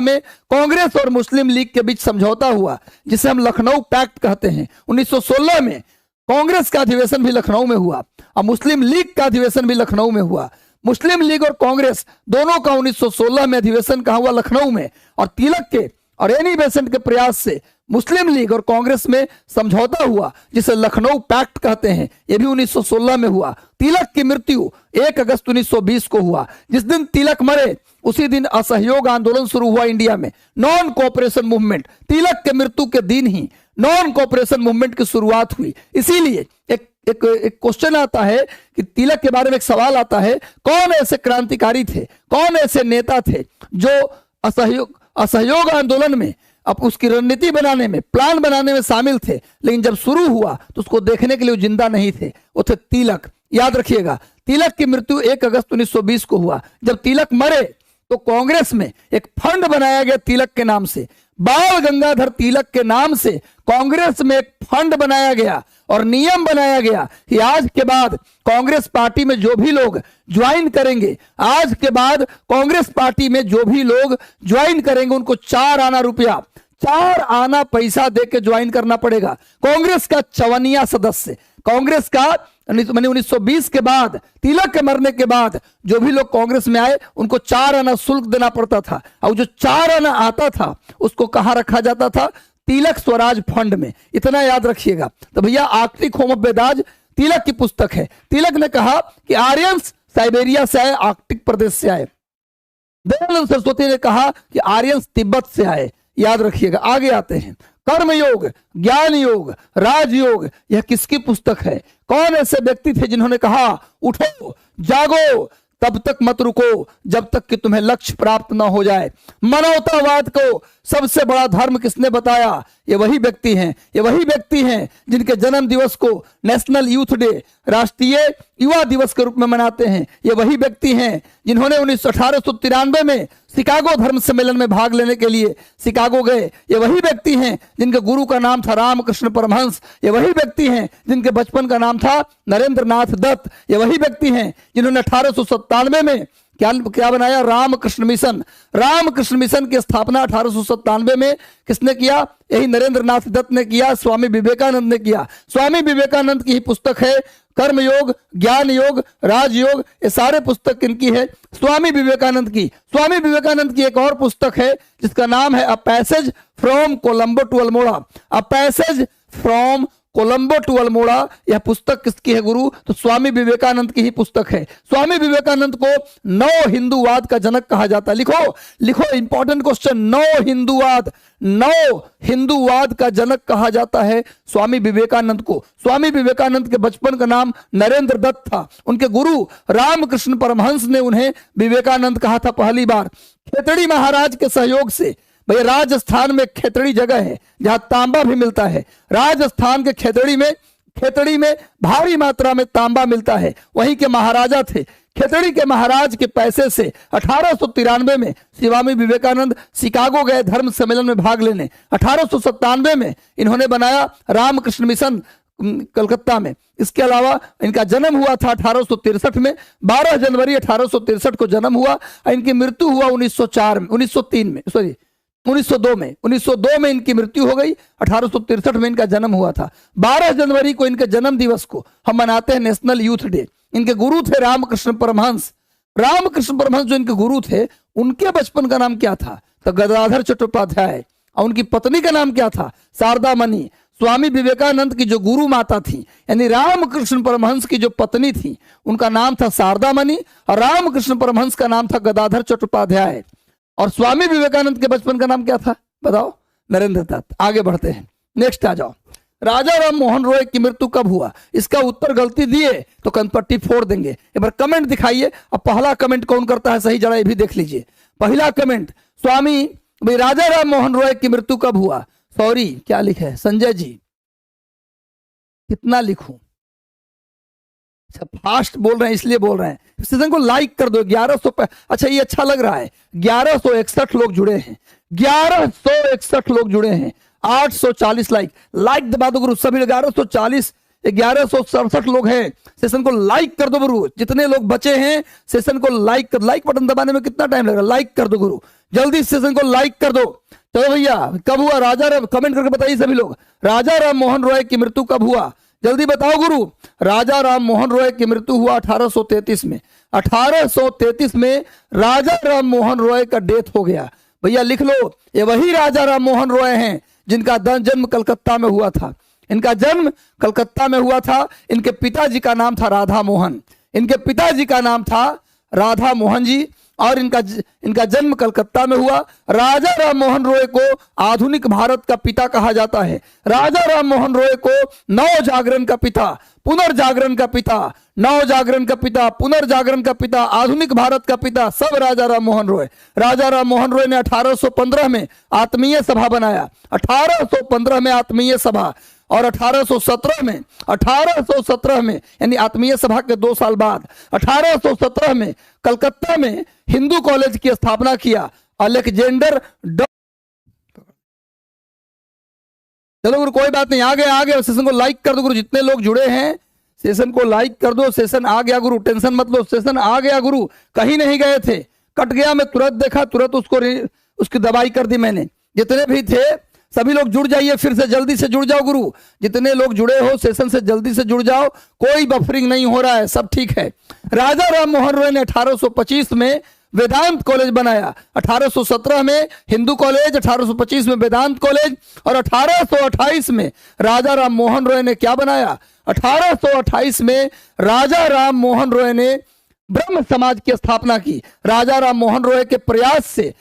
में कांग्रेस और मुस्लिम लीग के बीच समझौता हुआ, जिसे हम लखनऊ पैक्ट कहते हैं। 1916 में कांग्रेस का अधिवेशन भी लखनऊ में हुआ और मुस्लिम लीग का अधिवेशन भी लखनऊ में हुआ। मुस्लिम लीग और कांग्रेस दोनों का 1916 में अधिवेशन कहा हुआ लखनऊ में। और तिलक के और एनी बेसेंट के प्रयास से मुस्लिम लीग और कांग्रेस में समझौता हुआ जिसे लखनऊ पैक्ट कहते हैं, यह भी 1916 में हुआ। तिलक की मृत्यु 1 अगस्त 1920 को हुआ। जिस दिन तिलक मरे उसी दिन असहयोग आंदोलन शुरू हुआ इंडिया में, नॉन कोऑपरेशन मूवमेंट। तिलक के मृत्यु के दिन ही नॉन कोऑपरेशन मूवमेंट की शुरुआत हुई। इसीलिए एक क्वेश्चन आता है कि तिलक के बारे में एक सवाल आता है, कौन ऐसे क्रांतिकारी थे, कौन ऐसे नेता थे जो असहयोग आंदोलन में अब उसकी रणनीति बनाने में, प्लान बनाने में शामिल थे, लेकिन जब शुरू हुआ तो उसको देखने के लिए जिंदा नहीं थे। वो थे तिलक। याद रखिएगा, तिलक की मृत्यु 1 अगस्त 1920 को हुआ। जब तिलक मरे तो कांग्रेस में एक फंड बनाया गया तिलक के नाम से, बाल गंगाधर तिलक के नाम से कांग्रेस में एक फंड बनाया गया और नियम बनाया गया कि आज के बाद कांग्रेस पार्टी में जो भी लोग ज्वाइन करेंगे, आज के बाद कांग्रेस पार्टी में जो भी लोग ज्वाइन करेंगे उनको 4 आना रुपया, 4 आना पैसा देके ज्वाइन करना पड़ेगा। कांग्रेस का 54वां सदस्य, कांग्रेस का 1920 के बाद, तिलक के मरने के बाद जो भी लोग कांग्रेस में आए उनको 4 आना शुल्क देना पड़ता था। और जो 4 आना आता था उसको कहां रखा जाता था? तिलक स्वराज फंड में। इतना याद रखिएगा। तो भैया आर्कटिक होम ऑफ बेदाज तिलक की पुस्तक है। तिलक ने कहा कि आर्यंस साइबेरिया से आए, आर्कटिक प्रदेश से आए। दयानंद सरस्वती ने कहा कि आर्यंस तिब्बत से आए। याद रखिएगा। आगे आते हैं, कर्म योग, ज्ञान योग, राजयोग, यह किसकी पुस्तक है? कौन ऐसे व्यक्ति थे जिन्होंने कहा उठो जागो, तब तक मत रुको जब तक कि तुम्हें लक्ष्य प्राप्त न हो जाए। मानवतावाद को सबसे बड़ा धर्म किसने बताया? ये वही व्यक्ति हैं, ये वही व्यक्ति हैं जिनके जन्म दिवस को नेशनल यूथ डे, राष्ट्रीय युवा दिवस के रूप में मनाते हैं। ये वही व्यक्ति हैं जिन्होंने 1893 में शिकागो धर्म सम्मेलन में भाग लेने के लिए शिकागो गए। ये वही व्यक्ति हैं जिनके गुरु का नाम था रामकृष्ण परमहंस। ये वही व्यक्ति हैं जिनके बचपन का नाम था नरेंद्र नाथ दत्त। ये वही व्यक्ति हैं जिन्होंने 1897 में क्या बनाया? रामकृष्ण मिशन। रामकृष्ण मिशन की स्थापना 1897 में किसने किया? यही नरेंद्र नाथ दत्त ने किया, स्वामी विवेकानंद ने किया। स्वामी विवेकानंद की ही पुस्तक है कर्म योग, ज्ञान योग, राजयोग। ये सारे पुस्तक इनकी है, स्वामी विवेकानंद की। स्वामी विवेकानंद की एक और पुस्तक है जिसका नाम है a passage from Colombo to Almora. A passage from Colombo to Almora. यह पुस्तक किसकी है गुरु? तो स्वामी विवेकानंद की ही पुस्तक है। स्वामी विवेकानंद को नव हिंदूवाद का जनक कहा जाता है। लिखो लिखो, इंपॉर्टेंट क्वेश्चन। नव हिंदूवाद का जनक कहा जाता है स्वामी विवेकानंद को। स्वामी विवेकानंद के बचपन का नाम नरेंद्र दत्त था। उनके गुरु रामकृष्ण परमहंस ने उन्हें विवेकानंद कहा था पहली बार। खेतड़ी महाराज के सहयोग से, भैया राजस्थान में खेतड़ी जगह है जहां तांबा भी मिलता है। राजस्थान के खेतड़ी में भारी मात्रा में तांबा मिलता है। वहीं के महाराजा थे। खेतड़ी के महाराज के पैसे से 1893 में स्वामी विवेकानंद शिकागो गए धर्म सम्मेलन में भाग लेने। 1897 में इन्होंने बनाया रामकृष्ण मिशन कलकत्ता में। इसके अलावा इनका जन्म हुआ था 1863 में, 12 जनवरी 1863 को जन्म हुआ। इनकी मृत्यु हुआ 1902 में इनकी मृत्यु हो गई। 1863 में इनका जन्म हुआ था। 12 जनवरी को इनके जन्म दिवस को हम मनाते हैं नेशनल यूथ डे। इनके गुरु थे रामकृष्ण परमहंस। रामकृष्ण परमहंस जो इनके गुरु थे, उनके बचपन का नाम क्या था? तो गदाधर चट्टोपाध्याय। और उनकी पत्नी का नाम क्या था? शारदा मणि। स्वामी विवेकानंद की जो गुरु माता थी, यानी रामकृष्ण परमहंस की जो पत्नी थी, उनका नाम था शारदा मणि और रामकृष्ण परमहंस का नाम था गदाधर चट्टोपाध्याय। और स्वामी विवेकानंद के बचपन का नाम क्या था? बताओ। नरेंद्र दत्त। आगे बढ़ते हैं, नेक्स्ट आ जाओ। राजा राम मोहन रॉय की मृत्यु कब हुआ? इसका उत्तर गलती दिए तो कंपट्टी फोड़ देंगे। एक बार कमेंट दिखाइए। अब पहला कमेंट कौन करता है सही, जरा ये भी देख लीजिए। पहला कमेंट, स्वामी भाई राजा राम मोहन रॉय की मृत्यु कब हुआ? सॉरी, क्या लिखे है संजय जी? कितना लिखूं? अच्छा, फास्ट बोल रहे हैं इसलिए बोल रहे हैं। सेशन को लाइक कर दो। 1100। अच्छा, ये अच्छा लग रहा है। 1161 लोग जुड़े हैं। 1161 लोग जुड़े हैं। 840 लाइक दबा दो गुरु। सभी 1140 1167 लोग हैं। सेशन को लाइक कर दो गुरु। जितने लोग बचे हैं सेशन को लाइक बटन दबाने में कितना टाइम लगेगा? लाइक कर दो गुरु, जल्दी सेशन को लाइक कर दो। चलो भैया, कब हुआ राजा राम? कमेंट करके बताइए सभी लोग। राजा राम मोहन रॉय की मृत्यु कब हुआ? जल्दी बताओ गुरु। राजा राम मोहन रॉय की मृत्यु हुआ 1833 में। 1833 में राजा राम मोहन रॉय का डेथ हो गया। भैया लिख लो, ये वही राजा राम मोहन रॉय हैं जिनका जन्म कलकत्ता में हुआ था। इनका जन्म कलकत्ता में हुआ था। इनके पिताजी का नाम था राधा मोहन। इनके पिताजी का नाम था राधा मोहन जी, और इनका जन्म कलकत्ता में हुआ। राजा राम मोहन रॉय को आधुनिक भारत का पिता कहा जाता है। राजा राम मोहन रॉय को नव जागरण का पिता, पुनर्जागरण का पिता, नव जागरण का पिता, पुनर्जागरण का पिता, आधुनिक भारत का पिता, सब राजा राम मोहन रॉय। राजा राम मोहन रॉय ने 1815 में आत्मीय सभा बनाया, 1815 में आत्मीय सभा, और 1817 में यानी आत्मीय सभा के 2 साल बाद 1817 में कलकत्ता में हिंदू कॉलेज की स्थापना किया। अलेक्जेंडर चलो गुरु कोई बात नहीं, आ गए। सेशन को लाइक कर दो गुरु, जितने लोग जुड़े हैं सेशन को लाइक कर दो। सेशन आ गया गुरु, टेंशन मत लो, सेशन आ गया गुरु। कहीं नहीं गए थे, कट गया, मैं तुरंत देखा, तुरंत उसकी दवाई कर दी मैंने। जितने भी थे सभी लोग जुड़ जाइए, फिर से जल्दी से जुड़ जाओ गुरु। जितने लोग जुड़े हो सेशन से जल्दी से जुड़ जाओ, कोई बफरिंग नहीं हो रहा है, सब ठीक है। राजा राम मोहन रॉय ने 1825 में वेदांत कॉलेज बनाया, 1817 में हिंदू कॉलेज, 1825 में वेदांत कॉलेज, और 1828 में राजा राम मोहन रॉय ने क्या बनाया? 1828 में राजा राम मोहन रॉय ने ब्रह्म समाज की स्थापना की। राजा राम मोहन रॉय के प्रयास से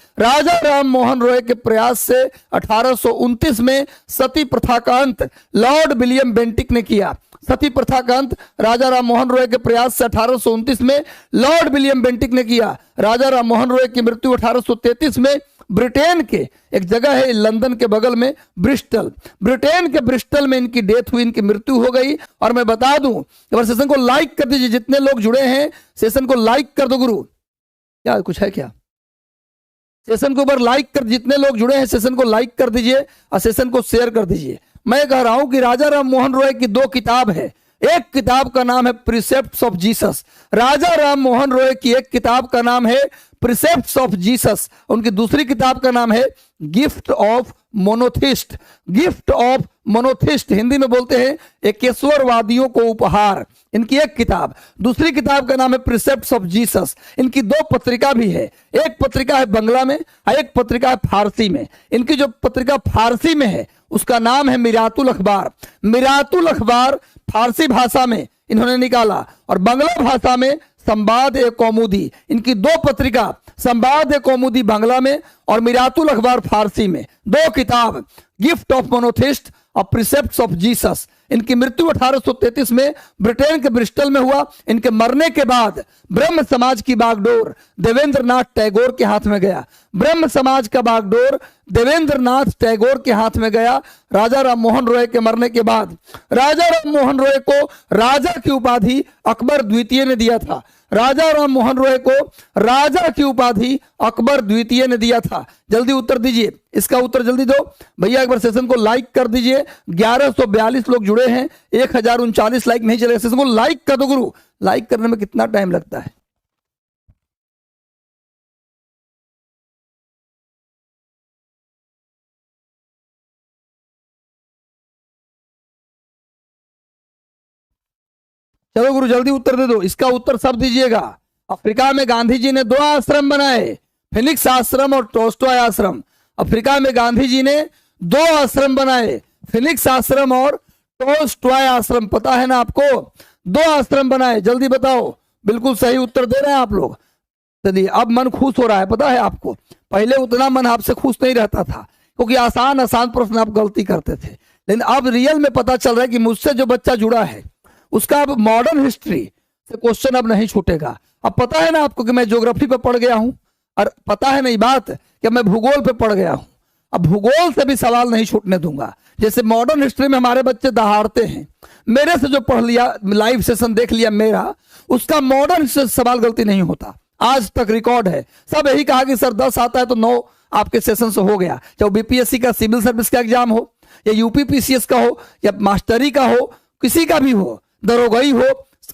1829 में सती प्रथा का अंत लॉर्ड विलियम बेंटिक ने किया। सती प्रथा का अंत राजा राम मोहन रॉय के प्रयास से 1829 में लॉर्ड विलियम बेंटिक ने किया। राजा राम मोहन रॉय की मृत्यु 1833 में ब्रिटेन के एक जगह है लंदन के बगल में ब्रिस्टल, ब्रिटेन के ब्रिस्टल में इनकी डेथ हुई, इनकी मृत्यु हो गई। और मैं बता दूं, एक बार सेशन को लाइक कर दीजिए, जितने लोग जुड़े हैं सेशन को लाइक कर दो गुरु। क्या कुछ है क्या? सेशन को ऊपर लाइक कर, जितने लोग जुड़े हैं सेशन को लाइक कर दीजिए और सेशन को शेयर कर दीजिए। मैं कह रहा हूं कि राजा राम मोहन रॉय की 2 किताब है। एक किताब का नाम है प्रिसेप्ट्स ऑफ जीसस। राजा राम मोहन रॉय की एक किताब का नाम है प्रिसेप्ट्स ऑफ जीसस, उनकी दूसरी किताब का नाम है gift of monotheist. Gift of monotheist Hindi में बोलते हैं एकेश्वरवादियों को उपहार, इनकी एक किताब। दूसरी किताब का नाम है प्रिसेप्ट्स ऑफ जीसस। इनकी 2 पत्रिका भी है, एक पत्रिका है बंगला में और एक पत्रिका है फारसी में। इनकी जो पत्रिका फारसी में है उसका नाम है मिरातुल अखबार। मिरातुल अखबार फारसी भाषा में इन्होंने निकाला, और बांग्ला भाषा में संवाद ए कौमुदी। इनकी 2 पत्रिका, संवाद ए कौमुदी बांग्ला में और मिरातुल अखबार फारसी में, 2 किताब, गिफ्ट ऑफ मोनोथिस्ट और प्रिसेप्ट्स ऑफ जीसस। इनकी मृत्यु 1833 में ब्रिटेन के ब्रिस्टल में हुआ। इनके मरने के बाद ब्रह्म समाज की बागडोर देवेंद्रनाथ टैगोर के हाथ में गया। ब्रह्म समाज का बागडोर देवेंद्रनाथ टैगोर के हाथ में गया। राजा राम मोहन रॉय के मरने के बाद राजा राम मोहन रॉय को राजा की उपाधि अकबर द्वितीय ने दिया था। राजा राम मोहन रॉय को राजा की उपाधि अकबर द्वितीय ने दिया था। जल्दी उत्तर दीजिए, इसका उत्तर जल्दी दो भैया। एक बार सेशन को लाइक कर दीजिए। 1142 लोग जुड़े हैं, 1039 लाइक नहीं चलेगा। सेशन को लाइक कर दो गुरु, लाइक करने में कितना टाइम लगता है? चलो गुरु जल्दी उत्तर दे दो, इसका उत्तर सब दीजिएगा। अफ्रीका में गांधी जी ने 2 आश्रम बनाए, फिनिक्स आश्रम और टोस्टॉय आश्रम। अफ्रीका में गांधी जी ने 2 आश्रम बनाए, फिनिक्स आश्रम और टोस्टॉय आश्रम। पता है ना आपको? 2 आश्रम बनाए। जल्दी बताओ, बिल्कुल सही उत्तर दे रहे हैं आप लोग। चलिए अब मन खुश हो रहा है, पता है आपको? पहले उतना मन आपसे खुश नहीं रहता था क्योंकि आसान प्रश्न आप गलती करते थे, लेकिन अब रियल में पता चल रहा है कि मुझसे जो बच्चा जुड़ा है उसका अब मॉडर्न हिस्ट्री से क्वेश्चन अब नहीं छूटेगा। अब पता है ना आपको कि मैं ज्योग्राफी पे पढ़ गया हूं, और पता है ना ये बात कि मैं भूगोल पे पढ़ गया हूं। अब भूगोल से भी सवाल नहीं छूटने दूंगा। जैसे मॉडर्न हिस्ट्री में हमारे बच्चे दहाड़ते हैं, मेरे से जो पढ़ लिया, लाइव सेशन देख लिया मेरा, उसका मॉडर्न से सवाल गलती नहीं होता। आज तक रिकॉर्ड है। सब यही कहा कि सर 10 आता है तो 9 आपके सेशन से हो गया। चाहे बीपीएससी का, सिविल सर्विस का एग्जाम हो, या यूपीपीसीएस का हो, या मास्टरी का हो, किसी का भी हो, दरोगाई हो,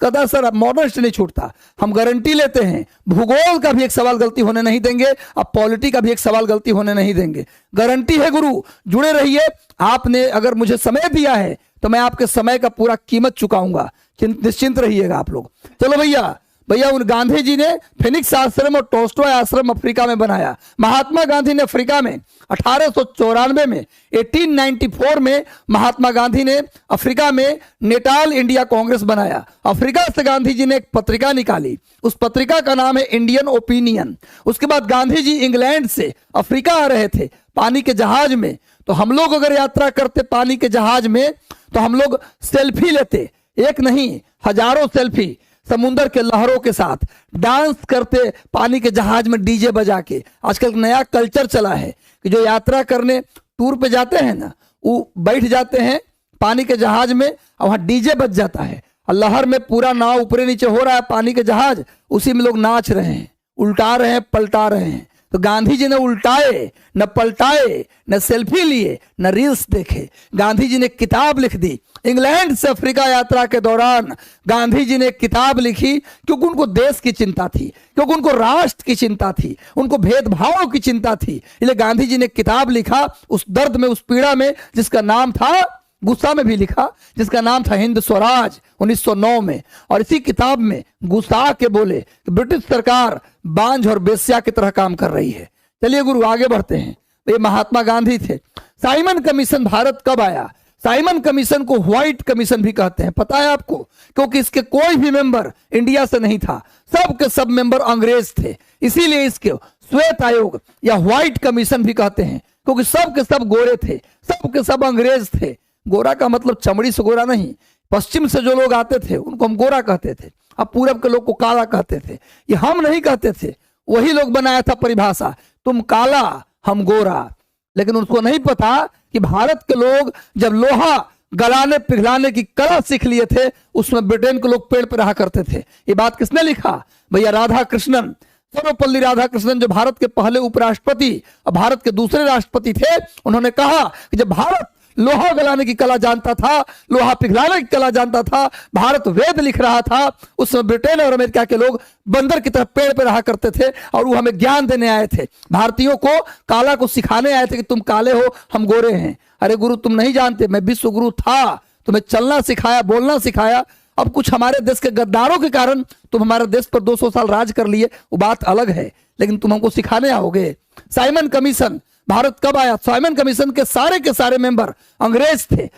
कदा सर मॉडर्न नहीं छूटता। हम गारंटी लेते हैं भूगोल का भी एक सवाल गलती होने नहीं देंगे, अब पॉलिटी का भी एक सवाल गलती होने नहीं देंगे। गारंटी है गुरु, जुड़े रहिए। आपने अगर मुझे समय दिया है तो मैं आपके समय का पूरा कीमत चुकाऊंगा, निश्चिंत रहिएगा आप लोग। चलो भैया भैया उन गांधी जी ने फिनिक्स आश्रम और टोस्टॉय आश्रम अफ्रीका में बनाया। महात्मा गांधी ने अफ्रीका में 1894 में 1894 में महात्मा गांधी ने अफ्रीका में नेटाल इंडिया कांग्रेस बनाया। अफ्रीका से गांधी जी ने एक पत्रिका निकाली, उस पत्रिका का नाम है इंडियन ओपिनियन। उसके बाद गांधी जी इंग्लैंड से अफ्रीका आ रहे थे पानी के जहाज में, तो हम लोग अगर यात्रा करते पानी के जहाज में तो हम लोग सेल्फी लेते, एक नहीं हजारों सेल्फी समुद्र के लहरों के साथ, डांस करते पानी के जहाज में डीजे बजा के। आजकल नया कल्चर चला है कि जो यात्रा करने टूर पे जाते हैं ना, वो बैठ जाते हैं पानी के जहाज में और वहां डीजे बज जाता है और लहर में पूरा नाव ऊपरे नीचे हो रहा है, पानी के जहाज उसी में लोग नाच रहे हैं, उल्टा रहे हैं, पलटा रहे हैं। तो गांधी जी ने उल्टाए न पलटाए, न सेल्फी लिए, न रील्स देखे। गांधी जी ने किताब लिख दी। इंग्लैंड से अफ्रीका यात्रा के दौरान गांधी जी ने एक किताब लिखी, क्योंकि उनको देश की चिंता थी, क्योंकि उनको राष्ट्र की चिंता थी, उनको भेदभाव की चिंता थी। इसलिए गांधी जी ने किताब लिखा उस दर्द में, उस पीड़ा में, जिसका नाम था, गुस्सा में भी लिखा, जिसका नाम था हिंद स्वराज 1909 में। और इसी किताब में गुस्सा के बोले कि ब्रिटिश सरकार बांझ और बेस्या की तरह काम कर रही है। चलिए गुरु आगे बढ़ते हैं। ये महात्मा गांधी थे। साइमन कमीशन भारत कब आया? साइमन कमीशन को व्हाइट कमीशन भी कहते हैं, पता है आपको? क्योंकि इसके कोई भी मेंबर इंडिया से नहीं था, सब के सब मेंबर अंग्रेज थे। इसीलिए इसके श्वेत आयोग या व्हाइट कमीशन भी कहते हैं, क्योंकि सब के सब गोरे थे, सब के सब अंग्रेज थे। गोरा का मतलब चमड़ी से गोरा नहीं, पश्चिम से जो लोग आते थे उनको हम गोरा कहते थे, अब पूरब के लोग को काला कहते थे। ये हम नहीं कहते थे, वही लोग बनाया था परिभाषा, तुम काला हम गोरा। लेकिन उनको नहीं पता कि भारत के लोग जब लोहा गलाने पिघलाने की कला सीख लिए थे, उसमें ब्रिटेन के लोग पेड़ पर रहा करते थे। ये बात किसने लिखा? भैया राधा कृष्णन, सर्वपल्ली राधाकृष्णन, जो भारत के पहले उपराष्ट्रपति और भारत के दूसरे राष्ट्रपति थे। उन्होंने कहा कि जब भारत लोहा गलाने की कला जानता था, लोहा पिघलाने की कला जानता था, भारत वेद लिख रहा था, उस समय ब्रिटेन और अमेरिका के लोग बंदर की तरह पेड़ पे रहा करते थे और वो हमें ज्ञान देने आए थे। भारतीयों को काला को सिखाने आए थे कि तुम काले हो, हम गोरे हैं। अरे गुरु तुम नहीं जानते, मैं विश्व गुरु था, तुम्हें चलना सिखाया, बोलना सिखाया। अब कुछ हमारे देश के गद्दारों के कारण तुम हमारे देश पर 200 साल राज कर लिए, वो बात अलग है, लेकिन तुम हमको सिखाने आओगे। साइमन कमीशन भारत कब आया? साइमन कमीशन के सारे मेंबर अंग्रेज थे,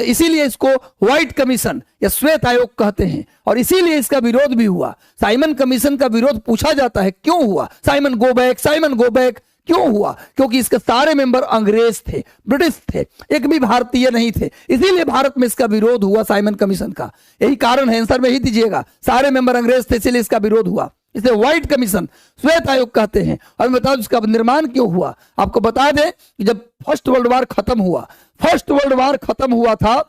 इसीलिए इसको व्हाइट कमीशन या श्वेत आयोग कहते हैं, और इसीलिए इसका विरोध भी हुआ। साइमन कमीशन का विरोध पूछा जाता है क्यों हुआ? साइमन गो बैक क्यों हुआ? क्योंकि इसके सारे मेंबर अंग्रेज थे, ब्रिटिश थे, एक भी भारतीय नहीं थे। इसीलिए भारत में इसका विरोध हुआ साइमन कमीशन का। यही कारण है, आंसर में ही दीजिएगा, सारे मेंबर अंग्रेज थे, इसीलिए इसका विरोध हुआ। इसे व्हाइट कमीशन, श्वेत आयोग कहते हैं। और मैं बताऊं इसका निर्माण क्यों हुआ। आपको बता दें कि जब फर्स्ट वर्ल्ड वार खत्म हुआ था,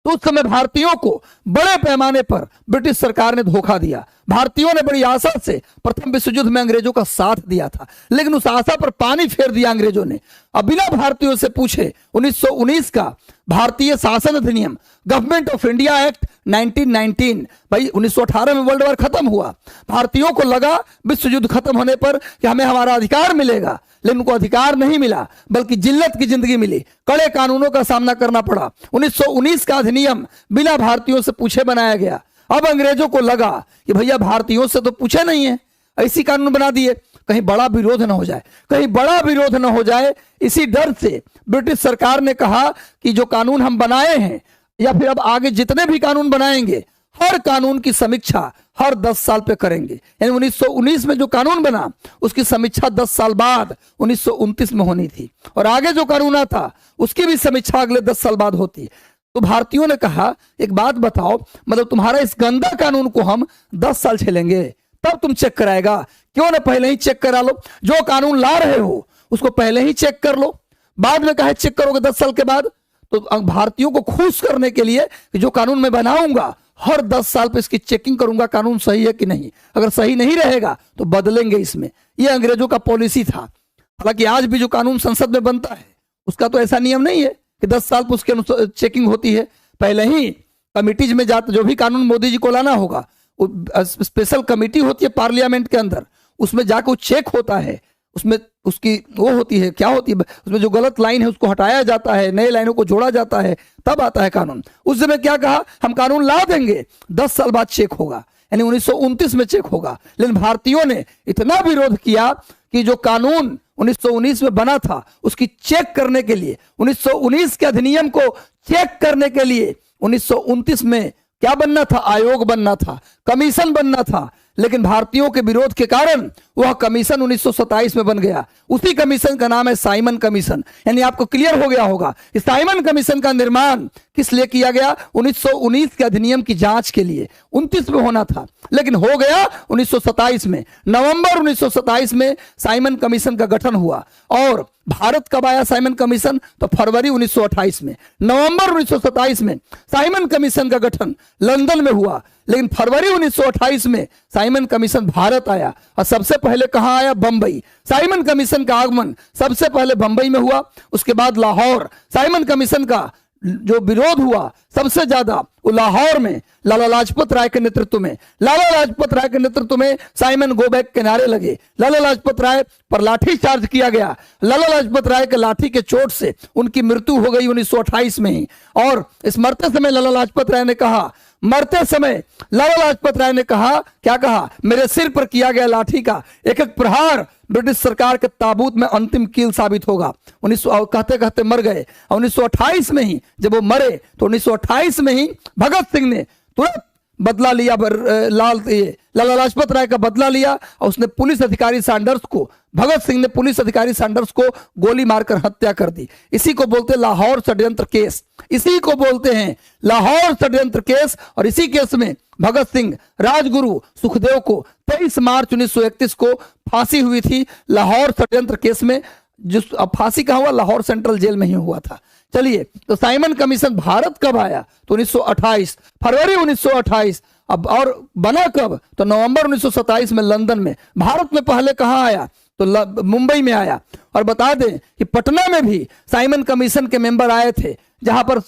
तो उस समय भारतीयों को बड़े पैमाने पर ब्रिटिश सरकार ने धोखा दिया। भारतीयों ने बड़ी आशा से प्रथम विश्व युद्ध में अंग्रेजों का साथ दिया था, लेकिन उस आशा पर पानी फेर दिया अंग्रेजों ने। अब बिना भारतीयों से पूछे 1919 का भारतीय शासन अधिनियम, गवर्नमेंट ऑफ इंडिया एक्ट 1919, भाई 1918 में वर्ल्ड वार खत्म हुआ। भारतीयों को लगा विश्व युद्ध खत्म होने पर कि हमें हमारा अधिकार मिलेगा, लेकिन उनको अधिकार नहीं मिला, बल्कि जिल्लत की जिंदगी मिली, कड़े कानूनों का सामना करना पड़ा। 1919 का अधिनियम बिना भारतीयों से पूछे बनाया गया। अब अंग्रेजों को लगा कि भैया भारतीयों से तो पूछे नहीं है, ऐसी कानून बना दिए, कहीं बड़ा विरोध न हो जाए, इसी डर से ब्रिटिश सरकार ने कहा कि जो कानून हम बनाए हैं या फिर अब आगे जितने भी कानून बनाएंगे, हर कानून की समीक्षा हर 10 साल पे करेंगे। यानी 1919 में जो कानून बना उसकी समीक्षा 10 साल बाद 1929 में होनी थी, और आगे जो कानून आता उसकी भी समीक्षा अगले 10 साल बाद होती। तो भारतीयों ने कहा एक बात बताओ, मतलब तुम्हारा इस गंदा कानून को हम 10 साल झेलेंगे, तब तुम चेक कराएगा, क्यों ना पहले ही चेक करा लो। जो कानून ला रहे हो उसको पहले ही चेक कर लो, बाद में कहे चेक करोगे 10 साल के बाद। तो भारतीयों को खुश करने के लिए कि जो कानून मैं बनाऊंगा हर 10 साल पे इसकी चेकिंग करूंगा, कानून सही है कि नहीं, अगर सही नहीं रहेगा तो बदलेंगे इसमें। यह अंग्रेजों का पॉलिसी था। हालांकि आज भी जो कानून संसद में बनता है उसका तो ऐसा नियम नहीं है कि 10 साल पर उसके अनुसार चेकिंग होती है। पहले ही कमिटीज में जाते, जो भी कानून मोदी जी को लाना होगा, स्पेशल कमेटी होती है पार्लियामेंट के अंदर, उसमें जाकर चेक होता है, उसमें उसकी वो होती है, क्या होती है, उसमें जो गलत लाइन है उसको हटाया जाता है, नए लाइनों को जोड़ा जाता है, तब आता है कानून। उस समय क्या कहा, हम कानून ला देंगे, 10 साल बाद चेक होगा, यानी 1929 में चेक होगा। लेकिन भारतीयों ने इतना विरोध किया कि जो कानून 1919 में बना था उसकी चेक करने के लिए, 1919 के अधिनियम को चेक करने के लिए 1929 में क्या बनना था, आयोग बनना था, कमीशन बनना था। लेकिन भारतीयों के विरोध के कारण वह कमीशन 1927 में बन गया। उसी कमीशन का नाम है साइमन कमीशन। यानी आपको क्लियर हो गया होगा, इस साइमन कमीशन का निर्माण किस लिए किया गया, 1919 के अधिनियम की जांच के लिए। 29 में होना था लेकिन हो गया 1927 में। नवंबर 1927 में साइमन कमीशन का गठन हुआ। और भारत कब आया साइमन कमीशन, तो फरवरी 1928 में। नवंबर 1927 में साइमन कमीशन का गठन लंदन में हुआ, लेकिन फरवरी 1928 में साइमन कमीशन भारत आया। और सबसे पहले कहां आया, बंबई। साइमन कमीशन का आगमन सबसे पहले बंबई में हुआ, उसके बाद लाहौर। साइमन कमीशन का जो विरोध हुआ सबसे ज्यादा वो लाहौर में लाला लाजपत राय के नेतृत्व में। लाला लाजपत राय के नेतृत्व में साइमन गो बैक के नारे लगे, लाला लाजपत राय पर लाठी चार्ज किया गया। लाला लाजपत राय के लाठी के चोट से उनकी मृत्यु हो गई 1928 में ही। और इस मरते समय लाला लाजपत राय ने कहा, मरते समय लाला लाजपत राय ने कहा, क्या कहा, मेरे सिर पर किया गया लाठी का एक एक प्रहार ब्रिटिश सरकार के ताबूत में अंतिम कील साबित होगा। 1900 कहते कहते मर गए। 1928 में ही जब वो मरे तो 1928 में ही भगत सिंह ने तुरंत बदला लिया, लाला लाजपत राय का बदला लिया। और उसने पुलिस अधिकारी सैंडर्स को, भगत सिंह ने पुलिस अधिकारी सैंडर्स को गोली मारकर हत्या कर दी। इसी को बोलते हैं लाहौर षड्यंत्र केस, इसी को बोलते हैं लाहौर षड्यंत्र केस। और इसी केस में भगत सिंह, राजगुरु, सुखदेव को 23 मार्च 1931 को फांसी हुई थी लाहौर षड्यंत्र केस में। जिस अब फांसी कहाँ हुआ, लाहौर सेंट्रल जेल में ही हुआ था। चलिए, तो साइमन कमीशन भारत कब आया, तो 1928, फरवरी 1928। अब और बना कब, तो नवंबर 1927 में लंदन में। भारत में पहले कहाँ आया, तो मुंबई में आया। और बता दें कि पटना में भी साइमन कमीशन के मेंबर आए थे, जहां पर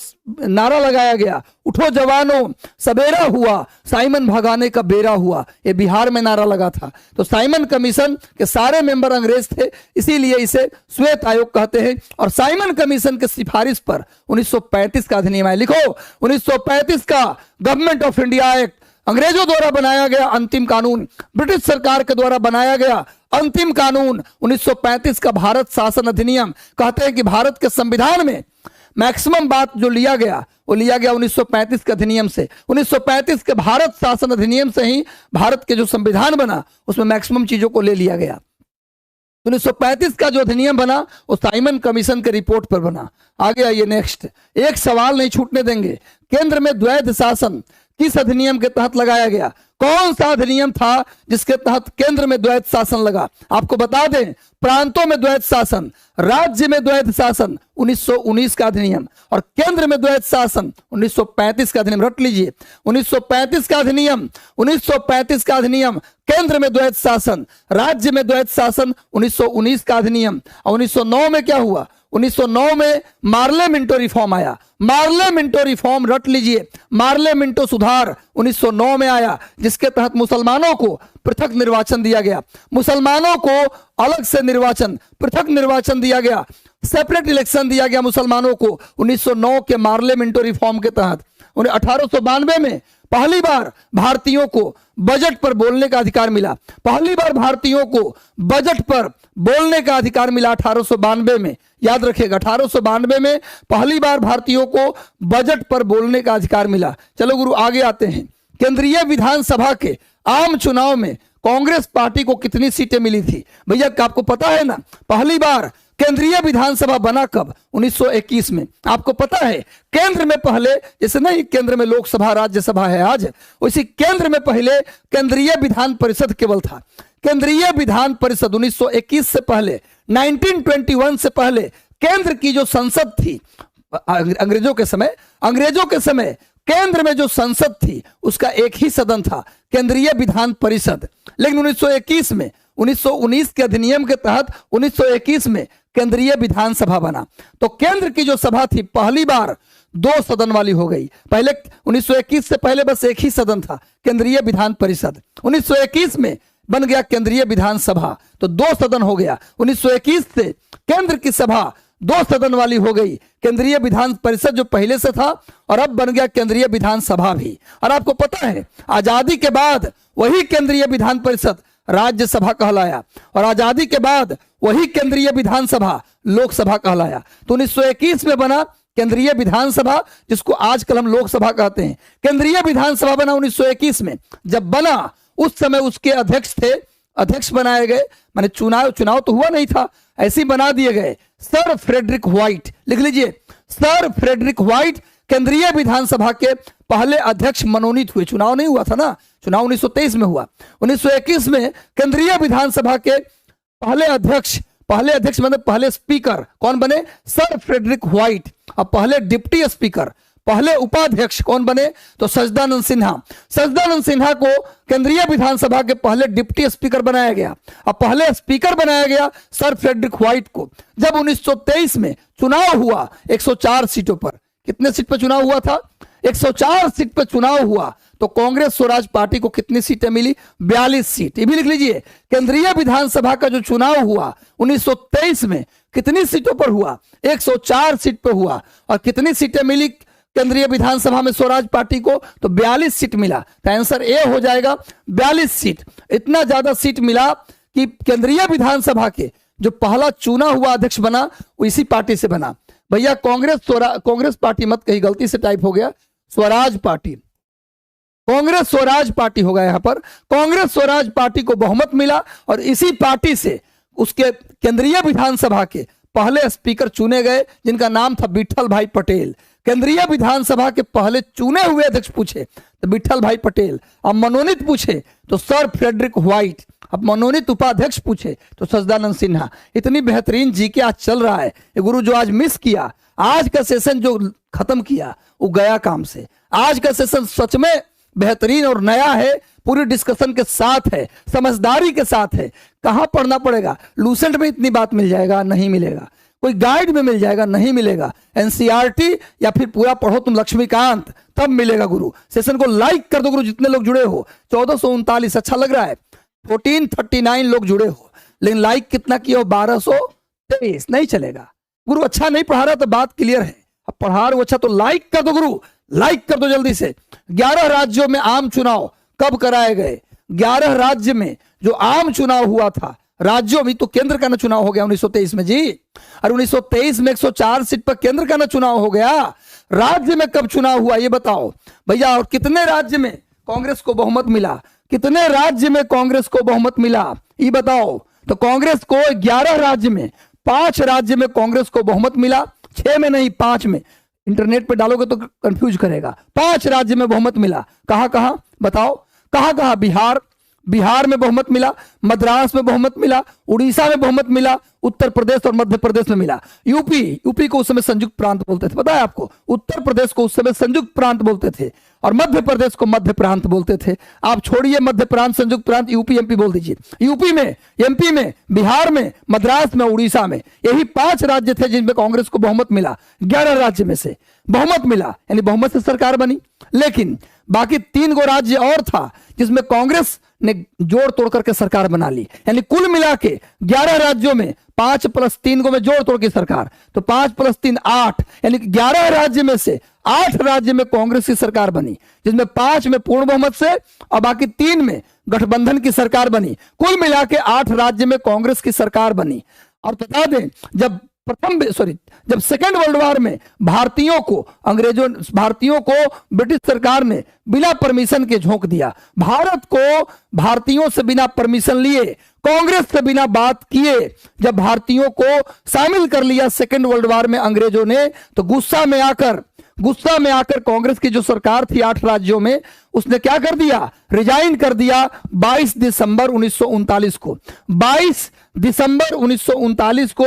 नारा लगाया गया, उठो जवानों सवेरा हुआ, साइमन भगाने का बेरा हुआ। ये बिहार में नारा लगा था। तो साइमन कमीशन के सारे मेंबर अंग्रेज थे, इसीलिए इसे श्वेत आयोग कहते हैं। और साइमन कमीशन के सिफारिश पर 1935 का अधिनियम है। लिखो, 1935 का गवर्नमेंट ऑफ इंडिया एक्ट, अंग्रेजों द्वारा बनाया गया अंतिम कानून, ब्रिटिश सरकार के द्वारा बनाया गया अंतिम कानून 1935 का भारत शासन अधिनियम। कहते हैं कि भारत के संविधान में मैक्सिमम बात जो लिया गया वो लिया गया 1935 के अधिनियम से। 1935 के भारत शासन अधिनियम से ही भारत के जो संविधान बना उसमें मैक्सिमम चीजों को ले लिया गया। 1935 का जो अधिनियम बना वो साइमन कमीशन के रिपोर्ट पर बना। आगे आइए, नेक्स्ट, एक सवाल नहीं छूटने देंगे। केंद्र में द्वैध शासन किस अधिनियम के तहत लगाया गया, कौन सा अधिनियम था जिसके तहत केंद्र में द्वैध शासन लगा। आपको बता दें, प्रांतों में द्वैध शासन, राज्य में द्वैध शासन 1919 का अधिनियम, और केंद्र में द्वैध शासन 1935 का अधिनियम। रट लीजिए, 1935 का अधिनियम, 1935 का अधिनियम, केंद्र में द्वैध शासन, राज्य में द्वैध शासन 1919 का अधिनियम। और 1909 में क्या हुआ, 1909 में मार्ले मिंटो रिफॉर्म आया। मार्ले मिंटो रिफॉर्म, रट लीजिए, मार्ले मिंटो सुधार 1909 में आया, जिसके तहत मुसलमानों को पृथक निर्वाचन दिया गया। मुसलमानों को अलग से निर्वाचन, पृथक निर्वाचन दिया गया, सेपरेट इलेक्शन दिया गया मुसलमानों को 1909 के मार्ले मिंटो रिफॉर्म के तहत। 1892 में पहली बार भारतीयों को बजट पर बोलने का अधिकार मिला। पहली बार भारतीयों को बजट पर बोलने का अधिकार मिला 1892 में। याद रखिएगा, 1892 में पहली बार भारतीयों को बजट पर बोलने का अधिकार मिला। चलो गुरु, आगे आते हैं। केंद्रीय विधानसभा के आम चुनाव में कांग्रेस पार्टी को कितनी सीटें मिली थी भैया, आपको पता है ना। पहली बार केंद्रीय विधानसभा बना कब, 1921 में। आपको पता है, केंद्र में पहले, जैसे नहीं केंद्र में लोकसभा राज्यसभा है आज, उसी केंद्र में पहले केंद्रीय विधान परिषद केवल था। केंद्रीय विधान परिषद 1921 से पहले, 1921 से पहले केंद्र की जो संसद थी, अंग्रेजों के समय केंद्र में जो संसद थी उसका एक ही सदन था, केंद्रीय विधान परिषद। लेकिन 1921 में, 1919 के अधिनियम के तहत 1921 में केंद्रीय विधानसभा बना। तो केंद्र की जो सभा थी पहली बार 2 सदन वाली हो गई। पहले 1921 से पहले बस एक ही सदन था, केंद्रीय विधान परिषद। 1921 में बन गया केंद्रीय विधानसभा, तो 2 सदन हो गया। 1921 से केंद्र की सभा 2 सदन वाली हो गई। केंद्रीय विधान परिषद जो पहले से था और अब बन गया केंद्रीय विधानसभा भी। और आपको पता है आजादी के बाद वही केंद्रीय विधान परिषद राज्यसभा कहलाया और आजादी के बाद वही केंद्रीय विधानसभा लोकसभा कहलाया। तो 1921 में बना केंद्रीय विधानसभा, जिसको आजकल हम लोकसभा कहते हैं। केंद्रीय विधानसभा बना 1921 में। जब बना उस समय उसके अध्यक्ष थे, अध्यक्ष बनाए गए, माने चुनाव तो हुआ नहीं था, ऐसे ही बना दिए गए। सर फ्रेडरिक व्हाइट, लिख लीजिए, सर फ्रेडरिक व्हाइट केंद्रीय विधानसभा के पहले अध्यक्ष मनोनीत हुए। चुनाव नहीं हुआ था ना, चुनाव 1923 में हुआ। 1921 में केंद्रीय विधानसभा के पहले अध्यक्ष मतलब पहले स्पीकर कौन बने? Sir Frederick White. और पहले डिप्टी स्पीकर, पहले उपाध्यक्ष कौन बने? तो सच्चिदानंद सिन्हा। सच्चिदानंद सिन्हा को केंद्रीय विधानसभा के पहले डिप्टी स्पीकर बनाया गया और पहले स्पीकर बनाया गया सर फ्रेडरिक व्हाइट को। जब 1923 में चुनाव हुआ 104 सीटों पर, कितने सीट पर चुनाव हुआ था? 104 सीट पर चुनाव हुआ। तो कांग्रेस स्वराज पार्टी को कितनी सीटें मिली? 42 सीट। ये भी लिख लीजिए, केंद्रीय विधानसभा का जो चुनाव हुआ 1923 में कितनी सीटों पर हुआ? 104 सीट पर हुआ। और कितनी सीटें मिली केंद्रीय विधानसभा में स्वराज पार्टी को? तो 42 सीट मिला। तो आंसर ए हो जाएगा 42 सीट। इतना ज्यादा सीट मिला कि केंद्रीय विधानसभा के जो पहला चुना हुआ अध्यक्ष बना वो इसी पार्टी से बना। भैया कांग्रेस पार्टी मत, कहीं गलती से टाइप हो गया, स्वराज पार्टी, कांग्रेस स्वराज पार्टी होगा यहां पर। कांग्रेस स्वराज पार्टी को बहुमत मिला और इसी पार्टी से उसके केंद्रीय विधानसभा के पहले स्पीकर चुने गए, जिनका नाम था विठल भाई पटेल। केंद्रीय विधानसभा के पहले चुने हुए अध्यक्ष पूछे तो विठल भाई पटेल, अब मनोनीत पूछे तो सर फ्रेडरिक व्हाइट, अब मनोनीत उपाध्यक्ष पूछे तो सच्चिदानंद सिन्हा। इतनी बेहतरीन जीके आज चल रहा है। गुरु जो आज मिस किया, आज का सेशन जो खत्म किया वो गया काम से। आज का सेशन सच में बेहतरीन और नया है, पूरी डिस्कशन के साथ है, समझदारी के साथ है। कहां पढ़ना पड़ेगा? लूसेंट में इतनी बात मिल जाएगा? नहीं मिलेगा। कोई गाइड में मिल जाएगा? नहीं मिलेगा। एनसीईआरटी या फिर पूरा पढ़ो तुम लक्ष्मीकांत, तब मिलेगा गुरु। सेशन को लाइक कर दो गुरु, जितने लोग जुड़े हो। 1439 अच्छा लग रहा है। 1439 लोग जुड़े हो, लेकिन लाइक कितना किया हो? 1223। नहीं चलेगा गुरु, अच्छा नहीं पढ़ा रहा तो बात क्लियर है। अब पढ़ा रहे हो अच्छा तो लाइक कर दो गुरु, लाइक कर दो जल्दी से। 11 राज्यों में आम चुनाव कब कराए गए? 11 राज्य में जो आम चुनाव हुआ था, राज्यों में तो केंद्र का ना चुनाव हो गया 1923 में जी। और 1923 में 104 सीट पर केंद्र का ना चुनाव हो गया। राज्य में कब चुनाव हुआ ये बताओ भैया। और कितने राज्य में कांग्रेस को बहुमत मिला? कितने राज्य में कांग्रेस को बहुमत मिला ये बताओ। तो कांग्रेस को 11 राज्य में, 5 राज्य में कांग्रेस को बहुमत मिला, 6 में नहीं 5 में। इंटरनेट पे डालोगे तो कंफ्यूज करेगा। 5 राज्य में बहुमत मिला। कहां कहां बताओ? कहां कहां? बिहार में बहुमत मिला, मद्रास में बहुमत मिला, उड़ीसा में बहुमत मिला, उत्तर प्रदेश और मध्य प्रदेश में मिला। यूपी को उस समय संयुक्त प्रांत बोलते थे, पता है आपको? उत्तर प्रदेश को उस समय संयुक्त प्रांत बोलते थे और मध्य प्रदेश को मध्य प्रांत बोलते थे। आप छोड़िए मध्य प्रांत, संयुक्त प्रांत, यूपी एमपी बोल दीजिए। यूपी में, एमपी में, बिहार में, मद्रास में, उड़ीसा में, यही 5 राज्य थे जिनमें कांग्रेस को बहुमत मिला। 11 राज्य में से बहुमत मिला, यानी बहुमत से सरकार बनी। लेकिन बाकी 3 गो राज्य और था जिसमें कांग्रेस ने जोड़ तोड़ करके सरकार बना ली। यानी कुल मिला के 11 राज्यों में 5 + 3 को में जोड़ तोड़ की सरकार, तो 5 + 3 8, यानी 11 राज्य में से 8 राज्य में कांग्रेस की सरकार बनी, जिसमें 5 में पूर्ण बहुमत से और बाकी 3 में गठबंधन की सरकार बनी। कुल मिला के 8 राज्य में कांग्रेस की सरकार बनी। और बता दें जब सेकेंड वर्ल्ड वॉर में भारतीयों को ब्रिटिश सरकार ने बिना परमिशन के झोंक दिया। भारत को भारतीयों से बिना परमिशन लिए, कांग्रेस से बिना बात किए जब भारतीयों को शामिल कर लिया सेकेंड वर्ल्ड वॉर में अंग्रेजों ने, तो गुस्सा में आकर कांग्रेस की जो सरकार थी 8 राज्यों में, उसने क्या कर दिया? रिजाइन कर दिया 22 दिसंबर 1939 को। 22 दिसंबर 1939 को,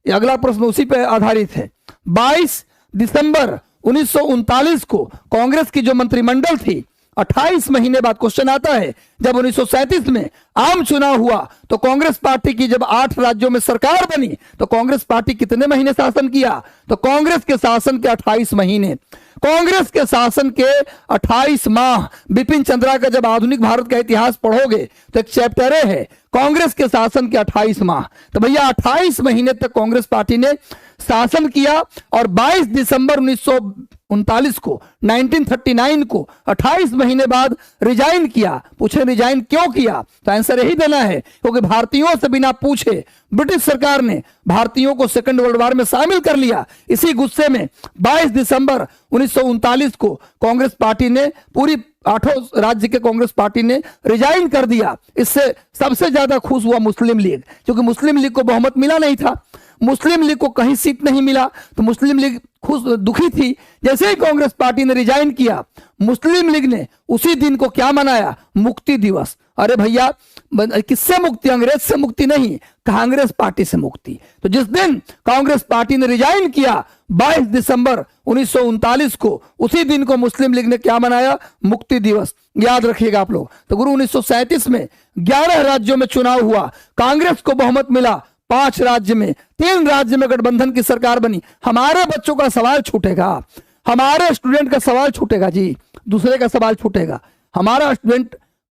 अगला प्रश्न उसी पे आधारित है। 22 दिसंबर 1939 को कांग्रेस की जो मंत्रिमंडल थी, 28 महीने बाद क्वेश्चन आता है, जब 1937 में आम चुनाव हुआ तो कांग्रेस पार्टी की जब 8 राज्यों में सरकार बनी तो कांग्रेस पार्टी कितने महीने शासन किया? तो कांग्रेस के शासन के 28 महीने। कांग्रेस के शासन के 28 माह, बिपिन चंद्रा का जब आधुनिक भारत का इतिहास पढ़ोगे तो एक चैप्टर है कांग्रेस के शासन के 28 माह। तो भैया 28 महीने तक कांग्रेस पार्टी ने शासन किया और 22 दिसंबर 1939 को 1939 को 28 महीने बाद रिजाइन किया। पूछे रिजाइन क्यों किया, तो आंसर यही देना है क्योंकि भारतीयों से बिना पूछे ब्रिटिश सरकार ने भारतीयों को सेकंड वर्ल्ड वॉर में शामिल कर लिया। इसी गुस्से में 22 दिसंबर 1939 को कांग्रेस पार्टी ने, पूरी 8 राज्य के कांग्रेस पार्टी ने रिजाइन कर दिया। इससे सबसे ज्यादा खुश हुआ मुस्लिम लीग, क्योंकि मुस्लिम लीग को बहुमत मिला नहीं था, मुस्लिम लीग को कहीं सीट नहीं मिला, तो मुस्लिम लीग खुश दुखी थी। जैसे ही कांग्रेस पार्टी ने रिजाइन किया, मुस्लिम लीग ने उसी दिन को क्या मनाया, मुक्ति दिवस। अरे भैया किससे मुक्ति, अंग्रेज से मुक्ति नहीं, कांग्रेस पार्टी से मुक्ति। तो जिस दिन कांग्रेस पार्टी ने रिजाइन किया 22 दिसंबर 1939 को, उसी दिन को मुस्लिम लीग ने क्या मनाया, मुक्ति दिवस। याद रखिएगा आप लोग। तो गुरु 1937 में 11 राज्यों में चुनाव हुआ, कांग्रेस को बहुमत मिला 5 राज्य में, 3 राज्य में गठबंधन की सरकार बनी। हमारे बच्चों का सवाल छूटेगा, हमारे स्टूडेंट का सवाल छूटेगा जी, दूसरे का सवाल छूटेगा। हमारा स्टूडेंट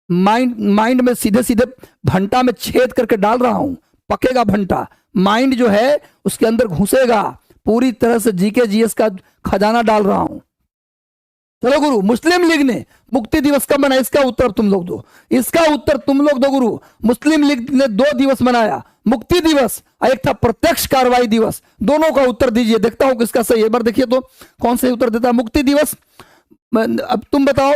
माइंड में सीधे सीधे भंटा में छेद करके डाल रहा हूं, पकेगा भंटा, माइंड जो है उसके अंदर घुसेगा, पूरी तरह से जीके जीएस का खजाना डाल रहा हूं। चलो गुरु, मुस्लिम लीग ने मुक्ति दिवस कब मनाया, इसका उत्तर तुम लोग दो, इसका उत्तर तुम लोग दो गुरु। मुस्लिम लीग ने 2 दिवस मनाया, मुक्ति दिवस, एक था प्रत्यक्ष कार्रवाई दिवस। दोनों का उत्तर दीजिए, देखता हूं किसका सही है। एक बार देखिए तो कौन सही उत्तर देता है। मुक्ति दिवस, अब तुम बताओ।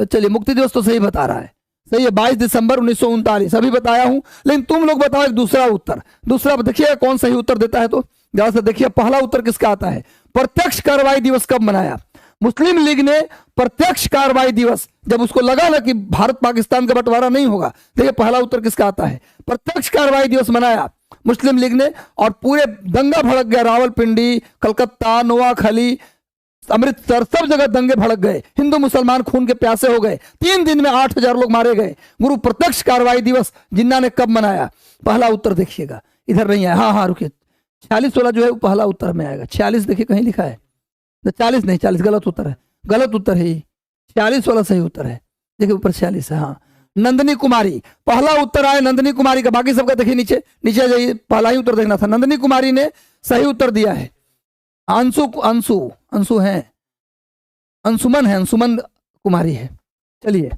चलिए मुक्ति दिवस तो सही बता रहा है, सही है, 22 दिसंबर 1939 अभी बताया हूं। लेकिन तुम लोग बताओ एक दूसरा उत्तर, दूसरा देखिए कौन सही उत्तर देता है। तो जरा से देखिए पहला उत्तर किसका आता है, प्रत्यक्ष कार्रवाई दिवस कब मनाया। मुस्लिम लीग ने प्रत्यक्ष कार्रवाई दिवस, जब उसको लगा ना कि भारत पाकिस्तान का बंटवारा नहीं होगा, देखिए पहला उत्तर किसका आता है, प्रत्यक्ष कार्रवाई दिवस मनाया मुस्लिम लीग ने। और पूरे दंगा भड़क गया, रावलपिंडी, कलकत्ता, नोआखली, अमृतसर, सब जगह दंगे भड़क गए, हिंदू मुसलमान खून के प्यासे हो गए, 3 दिन में 8000 लोग मारे गए। गुरु प्रत्यक्ष कार्रवाई दिवस जिन्ना ने कब मनाया, पहला उत्तर देखिएगा, इधर नहीं है। हाँ रुकिए, 46 वाला जो है वो पहला उत्तर में आएगा। 46 देखिए कहीं लिखा है, 40 नहीं, 40 गलत उत्तर है, गलत उत्तर है, 46 वाला सही उत्तर है। देखिए ऊपर 46 है। हाँ, नंदिनी कुमारी, पहला उत्तर आया नंदिनी कुमारी का। बाकी सबका देखिए नीचे नीचे जाइए, पहला ही उत्तर देखना था। नंदिनी कुमारी ने सही उत्तर दिया है। अंशु है, अंशुमन है, अंशुमन कुमारी है। चलिए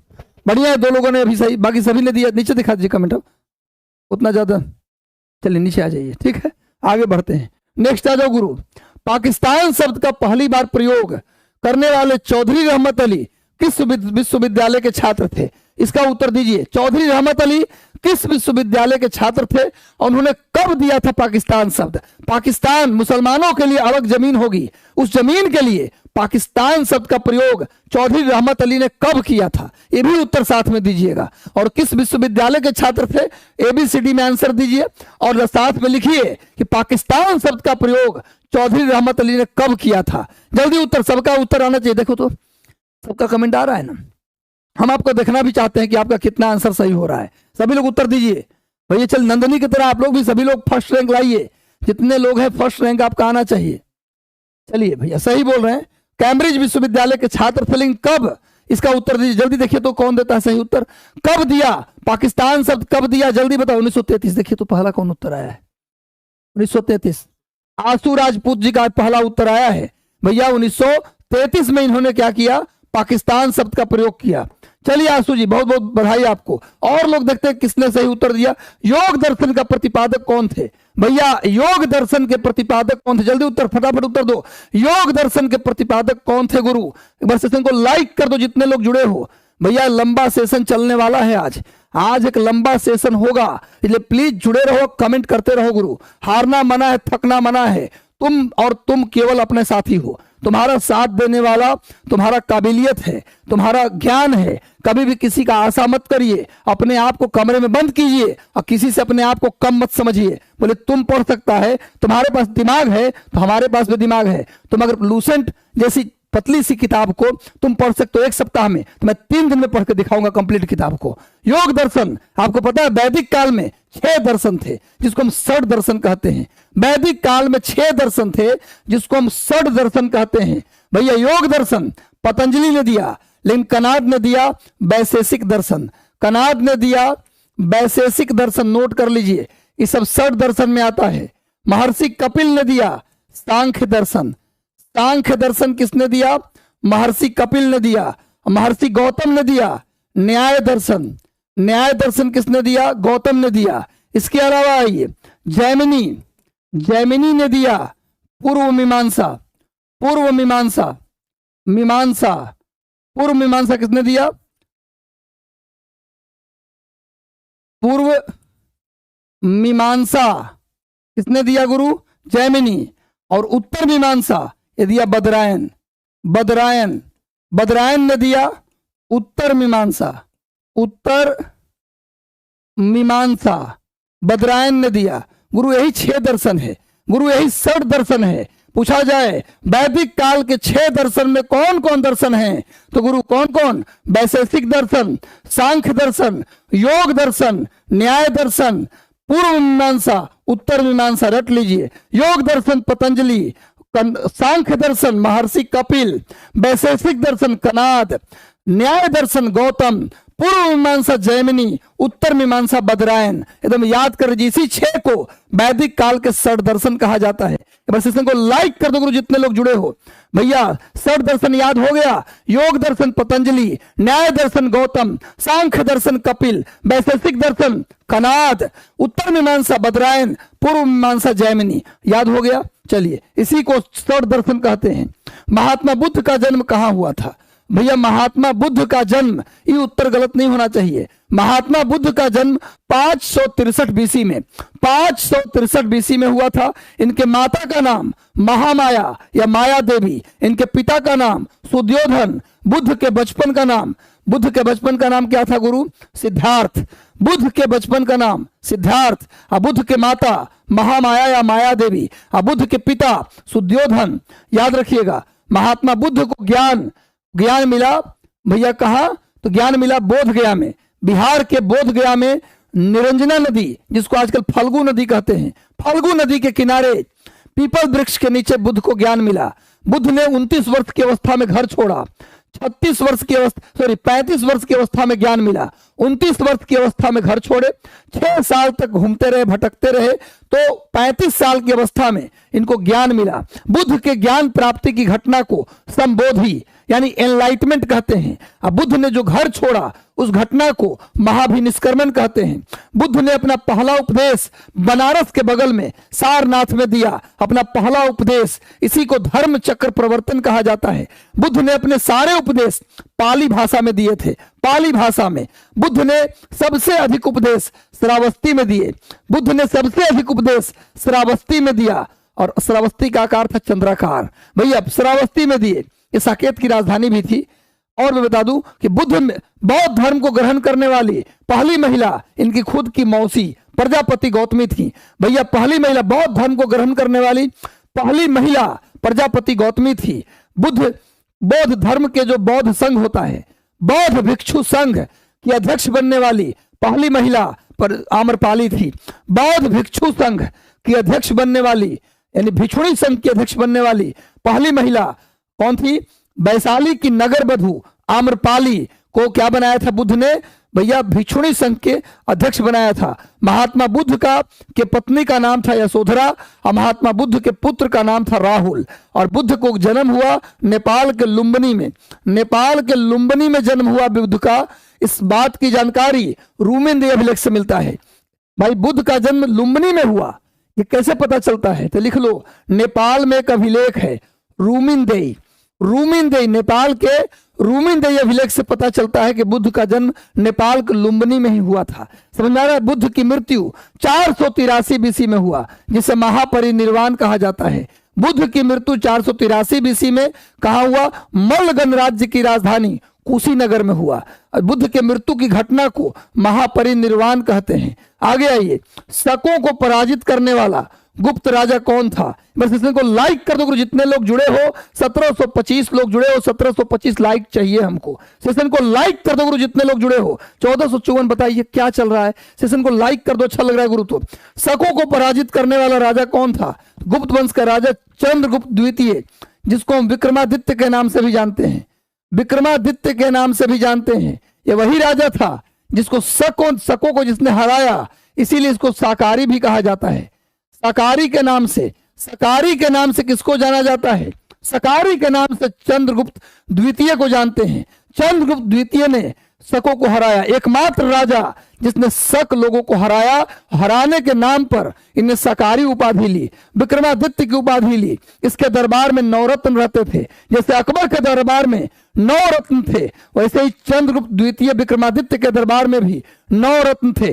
बढ़िया है, 2 लोगों ने अभी सही, बाकी सभी ने दिया। नीचे दिखा दीजिए कमेंट, उतना ज्यादा। चलिए नीचे आ जाइए, ठीक है, आगे बढ़ते हैं। नेक्स्ट आ जाओ गुरु। पाकिस्तान शब्द का पहली बार प्रयोग करने वाले चौधरी रहमत अली किस विश्वविद्यालय के छात्र थे, इसका उत्तर दीजिए। चौधरी रहमत अली किस विश्वविद्यालय के छात्र थे और उन्होंने कब दिया था पाकिस्तान शब्द। पाकिस्तान मुसलमानों के लिए अलग जमीन होगी, उस जमीन के लिए पाकिस्तान शब्द का प्रयोग चौधरी रहमत अली ने कब किया था, ये भी उत्तर साथ में दीजिएगा। और किस विश्वविद्यालय के छात्र थे, ABCD में आंसर दीजिए और साथ में लिखिए कि पाकिस्तान शब्द का प्रयोग चौधरी रहमत अली ने कब किया था। जल्दी उत्तर, सबका उत्तर आना चाहिए। देखो तो सबका कमेंट आ रहा है ना, हम आपको देखना भी चाहते हैं कि आपका कितना आंसर सही हो रहा है। सभी लोग उत्तर दीजिए भैया। चल नंदनी की तरह आप लोग भी सभी लोग फर्स्ट रैंक लाइए, जितने लोग हैं फर्स्ट रैंक आपका आना चाहिए। चलिए भैया सही बोल रहे हैं, कैम्ब्रिज विश्वविद्यालय के छात्र थे, लेकिन कब, इसका उत्तर दीजिए। जल्दी देखिए तो कौन देता है सही उत्तर, कब दिया पाकिस्तान शब्द, कब दिया, जल्दी बताओ। 1933। देखिए तो पहला कौन उत्तर आया है, 1933। आशू राजपूत जी का पहला उत्तर आया है भैया। 1933 में इन्होंने क्या किया, पाकिस्तान शब्द का प्रयोग किया। चलिए आशु जी बहुत बहुत बधाई आपको। और लोग देखते हैं किसने सही उत्तर दिया। योग दर्शन का प्रतिपादक कौन थे भैया, योग दर्शन के प्रतिपादक कौन थे, जल्दी उत्तर, फटाफट उत्तर दो। योग दर्शन के प्रतिपादक कौन थे गुरु। एक बार सेशन को लाइक कर दो जितने लोग जुड़े हो भैया। लंबा सेशन चलने वाला है आज एक लंबा सेशन होगा, इसलिए प्लीज जुड़े रहो, कमेंट करते रहो गुरु। हारना मना है, थकना मना है। तुम केवल अपने साथी हो, तुम्हारा साथ देने वाला तुम्हारा काबिलियत है, तुम्हारा ज्ञान है। कभी भी किसी का आशा मत करिए, अपने आप को कमरे में बंद कीजिए और किसी से अपने आप को कम मत समझिए। बोले तुम पढ़ सकता है, तुम्हारे पास दिमाग है तो हमारे पास भी दिमाग है। तुम अगर लूसेंट जैसी पतली सी किताब को तुम पढ़ सकते हो 1 सप्ताह में, तो मैं 3 दिन में पढ़ के दिखाऊंगा कंप्लीट किताब को। योग दर्शन, आपको पता है वैदिक काल में 6 दर्शन थे जिसको हम षड दर्शन कहते हैं। वैदिक काल में 6 दर्शन थे जिसको हम षड दर्शन कहते हैं भैया योग दर्शन पतंजलि ने दिया, लेकिन कनाद ने दिया वैशेषिक दर्शन। कनाद ने दिया वैशेषिक दर्शन, नोट कर लीजिए, ये सब षट दर्शन में आता है। महर्षि कपिल ने दिया सांख्य दर्शन। सांख्य दर्शन किसने दिया? महर्षि कपिल ने दिया। महर्षि गौतम ने दिया न्याय दर्शन। न्याय दर्शन किसने दिया? गौतम ने दिया। इसके अलावा आइए, जैमिनी ने दिया पूर्व मीमांसा। पूर्व मीमांसा किसने दिया? पूर्व मीमांसा किसने दिया गुरु? जैमिनी। और उत्तर मीमांसा ये दिया बदरायन। बदरायन ने दिया उत्तर मीमांसा। बदरायन ने दिया। गुरु यही 6 दर्शन है, गुरु यही 6 दर्शन है। पूछा जाए वैदिक काल के 6 दर्शन में कौन कौन दर्शन हैं, तो गुरु कौन कौन? वैशेषिक दर्शन, सांख्य दर्शन, योग दर्शन, न्याय दर्शन, पूर्व मीमांसा, उत्तर मीमांसा। रट लीजिए, योग दर्शन पतंजलि, सांख्य दर्शन महर्षि कपिल, वैशेषिक दर्शन कनाद, न्याय दर्शन गौतम, पूर्व मीमांसा जैमिनी, उत्तर मीमांसा बदरायन। एकदम याद कर लीजिए, इसी 6 को वैदिक काल के 6 दर्शन कहा जाता है। बस इसको लाइक कर दो गुरु, जितने लोग जुड़े हो। भैया 6 दर्शन याद हो गया। योग दर्शन पतंजलि, न्याय दर्शन गौतम, सांख्य दर्शन कपिल, वैशेषिक दर्शन कनाद, उत्तर मीमांसा बदरायन, पूर्व मीमांसा जैमिनी। याद हो गया? चलिए, इसी को 6 दर्शन कहते हैं। महात्मा बुद्ध का जन्म कहाँ हुआ था? भैया महात्मा बुद्ध का जन्म, ये उत्तर गलत नहीं होना चाहिए। महात्मा बुद्ध का जन्म 563 बीसी में, 563 बीसी में हुआ था। इनके माता का नाम महामाया या माया देवी, इनके पिता का नाम सुद्योधन। बुद्ध के बचपन का नाम क्या था गुरु? सिद्धार्थ। बुद्ध के बचपन का नाम सिद्धार्थ। बुद्ध के माता महामाया या माया देवी, बुद्ध के पिता सुद्योधन। याद रखिएगा, महात्मा बुद्ध को ज्ञान मिला भैया कहाँ? तो ज्ञान मिला बोध गया में। बिहार के बोध गया में निरंजना नदी, जिसको आजकल फल्गु नदी कहते हैं, फल्गु नदी के किनारे पीपल वृक्ष के नीचे बुद्ध को ज्ञान मिला। बुद्ध ने 29 वर्ष की अवस्था में घर छोड़ा। 35 वर्ष की अवस्था में ज्ञान मिला। 29 वर्ष की अवस्था में घर छोड़े, 6 साल तक घूमते रहे, भटकते रहे, तो 35 साल की अवस्था में इनको ज्ञान मिला। बुद्ध के ज्ञान प्राप्ति की घटना को संबोधि यानी एनलाइटमेंट कहते हैं। अब बुद्ध ने जो घर छोड़ा उस घटना को महाभिनिष्क्रमण कहते हैं। बुद्ध ने अपना पहला उपदेश बनारस के बगल में सारनाथ में दिया, अपना पहला उपदेश। इसी को धर्म चक्र प्रवर्तन कहा जाता है। बुद्ध ने अपने सारे उपदेश पाली भाषा में दिए थे। पाली भाषा में बुद्ध ने सबसे अधिक उपदेश श्रावस्ती में दिए। बुद्ध ने सबसे अधिक उपदेश श्रावस्ती में दिया, और श्रावस्ती का आकार था चंद्राकार। भैया श्रावस्ती में दिए। ये साकेत की राजधानी भी थी। और मैं बता दूं कि बुद्ध बौद्ध धर्म को ग्रहण करने वाली पहली महिला इनकी खुद की मौसी प्रजापति गौतमी थी। भैया पहली महिला बौद्ध धर्म को ग्रहण करने वाली पहली महिला प्रजापति गौतमी थी। बौद्ध धर्म के जो बौद्ध संघ होता है, बौद्ध भिक्षु संघ की अध्यक्ष बनने वाली पहली महिला पर आम्रपाली थी। बौद्ध भिक्षु संघ की अध्यक्ष बनने वाली यानी भिक्षुणी संघ की अध्यक्ष बनने वाली पहली महिला कौन थी? वैशाली की नगर बधू आम्रपाली को क्या बनाया था बुद्ध ने? भैया भिक्षुणी संघ के अध्यक्ष बनाया था। महात्मा बुद्ध के पत्नी का नाम था यशोधरा और महात्मा बुद्ध के पुत्र का नाम था राहुल। और बुद्ध को जन्म हुआ नेपाल के लुम्बिनी में। नेपाल के लुम्बिनी में जन्म हुआ बुद्ध का। इस बात की जानकारी रूमिनदेई अभिलेख से मिलता है। भाई बुद्ध का जन्म लुम्बिनी में हुआ, ये कैसे पता चलता है? तो लिख लो, नेपाल में एक अभिलेख है रूमिनदेई। नेपाल के रूमिनदेई अभिलेख से पता चलता है कि बुद्ध का जन्म नेपाल के लुम्बिनी में ही हुआ था। समझ में आ रहा है? बुद्ध की मृत्यु 483 बीसी में हुआ, जिसे महापरिनिर्वाण कहा जाता है। बुद्ध की मृत्यु 483 बीसी में कहाँ हुआ? मल्ल गणराज्य की राजधानी कुशीनगर में हुआ। बुद्ध के मृत्यु की घटना को महापरिनिर्वाण कहते हैं। आगे आइए, शकों को पराजित करने वाला गुप्त राजा कौन था? बस इसको लाइक कर दो गुरु, जितने लोग जुड़े हो। 1725 लोग जुड़े हो, 1725 लाइक चाहिए हमको। सेशन को लाइक कर दो गुरु, जितने लोग जुड़े हो। 1454 बताइए क्या चल रहा है। सेशन को लाइक कर दो, अच्छा लग रहा है गुरु। तो शकों को पराजित करने वाला राजा कौन था? गुप्त वंश का राजा चंद्रगुप्त द्वितीय। जिसको हम विक्रमादित्य के नाम से भी जानते हैं, विक्रमादित्य के नाम से भी जानते हैं। ये वही राजा था जिसको शकों को जिसने हराया, इसीलिए इसको शाकाहारी भी कहा जाता है। शाकाहारी के नाम से, शाकाहारी के नाम से किसको जाना जाता है? शाकाहारी के नाम से चंद्रगुप्त द्वितीय को जानते हैं। चंद्रगुप्त द्वितीय ने शकों को हराया, एकमात्र राजा जिसने शक लोगों को हराया। हराने के नाम पर इन्हें शाकाहारी उपाधि ली, विक्रमादित्य की उपाधि ली। इसके दरबार में 9 रत्न रहते थे। जैसे अकबर के दरबार में 9 रत्न थे, वैसे ही चंद्रगुप्त द्वितीय विक्रमादित्य के दरबार में भी 9 रत्न थे।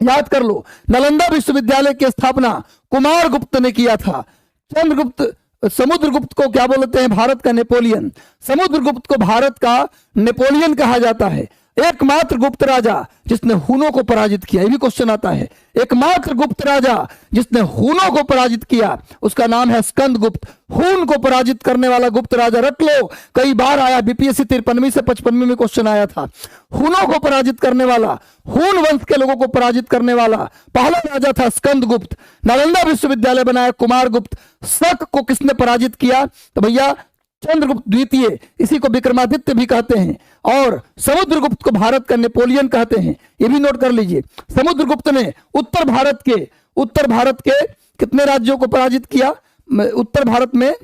याद कर लो, नालंदा विश्वविद्यालय की स्थापना कुमार गुप्त ने किया था। चंद्रगुप्त समुद्रगुप्त को क्या बोलते हैं? भारत का नेपोलियन। समुद्रगुप्त को भारत का नेपोलियन कहा जाता है। एकमात्र गुप्त राजा जिसने हुनों को पराजित किया, ये भी क्वेश्चन आता है। एकमात्र गुप्त राजा जिसने हुनों को पराजित किया, उसका नाम है स्कंदगुप्त। हुन को पराजित करने वाला गुप्त राजा, रट लो, कई बार आया, बीपीएससी 53वीं से 55वीं में क्वेश्चन आया था। हुनों को पराजित करने वाला, हुन वंश के लोगों को पराजित करने वाला पहला राजा था स्कंदगुप्त। नालंदा विश्वविद्यालय बनाया कुमार गुप्त। शक को किसने पराजित किया? तो भैया चंद्रगुप्त द्वितीय, इसी को विक्रमादित्य भी कहते हैं। और समुद्रगुप्त को भारत का नेपोलियन कहते हैं, ये भी नोट कर लीजिए। समुद्रगुप्त ने उत्तर भारत के कितने राज्यों को पराजित किया? उत्तर भारत में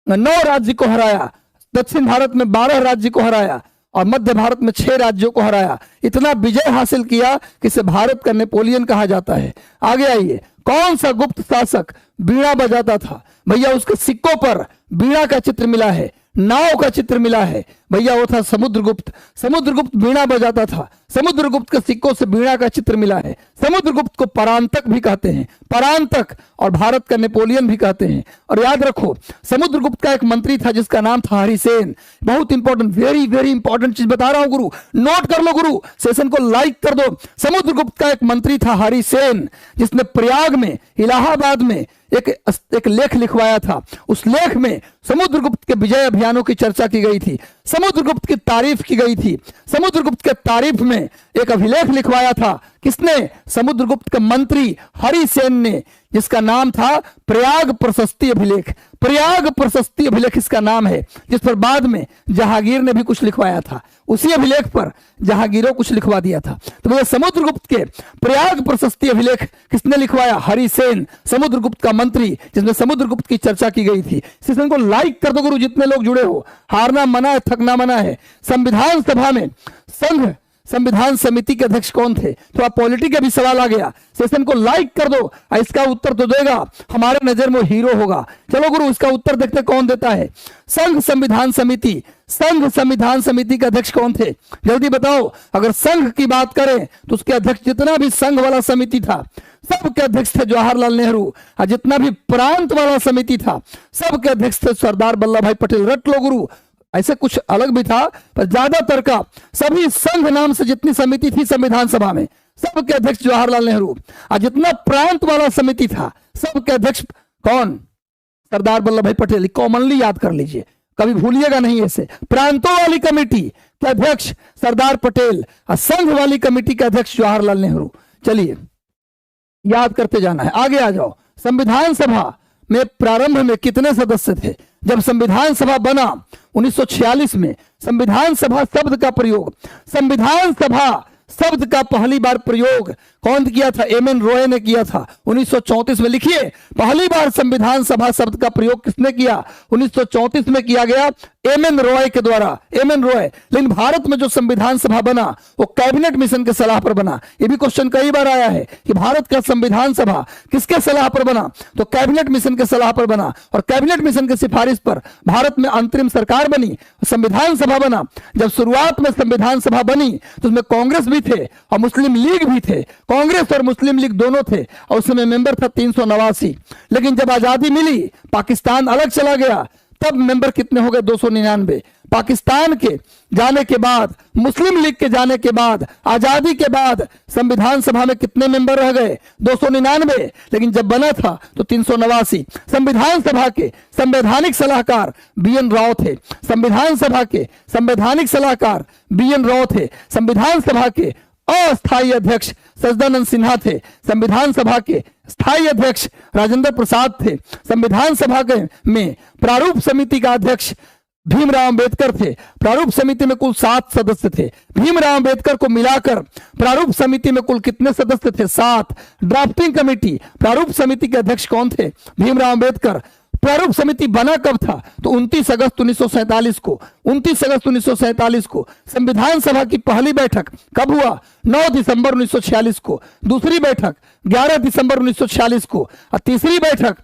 9 राज्य को हराया, दक्षिण भारत में 12 राज्य को हराया और मध्य भारत में 6 राज्यों को हराया। इतना विजय हासिल किया कि इसे भारत का नेपोलियन कहा जाता है। आगे आइए, कौन सा गुप्त शासक बीड़ा बजाता था? भैया उसके सिक्कों पर बीड़ा का चित्र मिला है, नाव का चित्र मिला है। भैया वो था समुद्रगुप्त। समुद्रगुप्त बीड़ा बजाता था। समुद्रगुप्त के सिक्कों से बीड़ा का चित्र मिला है। समुद्रगुप्त को परांतक भी कहते हैं, परांतक, और भारत का नेपोलियन भी कहते हैं। और याद रखो, समुद्रगुप्त का एक मंत्री था जिसका नाम था हरिसेन। बहुत इंपॉर्टेंट, वेरी वेरी इंपॉर्टेंट चीज बता रहा हूं गुरु, नोट कर लो गुरु, सेशन को लाइक कर दो। समुद्रगुप्त का एक मंत्री था हरिसेन, जिसने प्रयाग में, इलाहाबाद में एक लेख लिखवाया था। उस लेख में समुद्रगुप्त के विजय अभियानों की चर्चा की गई थी, समुद्रगुप्त की तारीफ की गई थी। समुद्रगुप्त के तारीफ में एक अभिलेख लिखवाया था। किसने? समुद्रगुप्त के मंत्री हरिसेन ने, जिसका नाम था प्रयाग प्रशस्ति अभिलेख। प्रयाग प्रशस्ति अभिलेख इसका नाम है, जिस पर बाद में जहांगीर ने भी कुछ लिखवाया था। उसी अभिलेख पर जहांगीरों कुछ लिखवा दिया था। तो भैया समुद्रगुप्त के प्रयाग प्रशस्ति अभिलेख किसने लिखवाया? हरिसेन, समुद्रगुप्त का मंत्री, जिसमें समुद्रगुप्त की चर्चा की गई थी। सेशन को लाइक कर दो गुरु, जितने लोग जुड़े हो। हारना मना है, थकना मना है। संविधान सभा में संघ संविधान समिति के अध्यक्ष कौन थे? थोड़ा पॉलिटी का भी सवाल आ गया। सेशन को लाइक कर दो, इसका उत्तर तो देगा, हमारे नजर में हीरो होगा। चलो गुरु, इसका उत्तर देखते कौन देता है। संघ संविधान समिति, संघ संविधान समिति के अध्यक्ष कौन थे? जल्दी बताओ। अगर संघ की बात करें तो उसके अध्यक्ष, जितना भी संघ वाला समिति था सबके अध्यक्ष थे जवाहरलाल नेहरू, और जितना भी प्रांत वाला समिति था सबके अध्यक्ष थे सरदार वल्लभ भाई पटेल। रट लो गुरु, ऐसे कुछ अलग भी था, पर ज्यादातर का सभी संघ नाम से जितनी समिति थी संविधान सभा में, सबके अध्यक्ष जवाहरलाल नेहरू। और जितना प्रांत वाला समिति था सबके अध्यक्ष कौन? सरदार वल्लभ भाई पटेल। कॉमनली याद कर लीजिए, कभी भूलिएगा नहीं। ऐसे प्रांतों वाली कमेटी के अध्यक्ष सरदार पटेल और संघ वाली कमेटी के अध्यक्ष जवाहरलाल नेहरू। चलिए याद करते जाना है। आगे आ जाओ। संविधान सभा में प्रारंभ में कितने सदस्य थे? जब संविधान सभा बना 1946 में, संविधान सभा शब्द का प्रयोग, संविधान सभा शब्द का पहली बार प्रयोग कौन किया था? एम.एन. रॉय ने किया था 1934 में। लिखिए, पहली बार संविधान सभा शब्द का प्रयोग किसने किया? 1934 में किया गया, एम.एन. रॉय के द्वारा, एम.एन. रॉय। लेकिन भारत में जो संविधान सभा बना वो कैबिनेट मिशन के सलाह पर बना। ये भी क्वेश्चन कई बार आया है कि भारत का संविधान सभा किसके सलाह पर बना? तो कैबिनेट मिशन के सलाह पर बना, और कैबिनेट मिशन की सिफारिश पर भारत में अंतरिम सरकार बनी, संविधान सभा बना। जब शुरुआत में संविधान सभा बनी तो उसमें कांग्रेस भी थे और मुस्लिम लीग भी थे। कांग्रेस और मुस्लिम लीग दोनों थे, और उसमें मेंबर था 389। लेकिन जब आजादी मिली, पाकिस्तान अलग चला गया, तब मेंबर कितने हो गए? 299। पाकिस्तान के जाने के बाद, मुस्लिम लीग के जाने के बाद, आजादी के बाद संविधान सभा में कितने मेंबर रह गए? 299। लेकिन जब बना था तो 389। संविधान सभा के संवैधानिक सलाहकार बी.एन. राव थे। संविधान सभा के संवैधानिक सलाहकार बी.एन. राव थे। संविधान सभा के अस्थायी अध्यक्ष सच्चिदानंद सिन्हा थे। संविधान सभा के स्थायी अध्यक्ष राजेंद्र प्रसाद थे। संविधान सभा के में प्रारूप समिति का अध्यक्ष भीमराव अंबेडकर थे। प्रारूप समिति में कुल 7 सदस्य थे। भीमराव अंबेडकर को मिलाकर प्रारूप समिति में कुल कितने सदस्य थे? 7। ड्राफ्टिंग कमेटी, प्रारूप समिति के अध्यक्ष कौन थे? भीमराव अंबेडकर। प्रारूप समिति बना कब था? तो 29 अगस्त 1947 को। 29 अगस्त 1947 को। संविधान सभा की पहली बैठक कब हुआ? 9 दिसंबर 1946 को। दूसरी बैठक 11 दिसंबर 1946 को। और तीसरी बैठक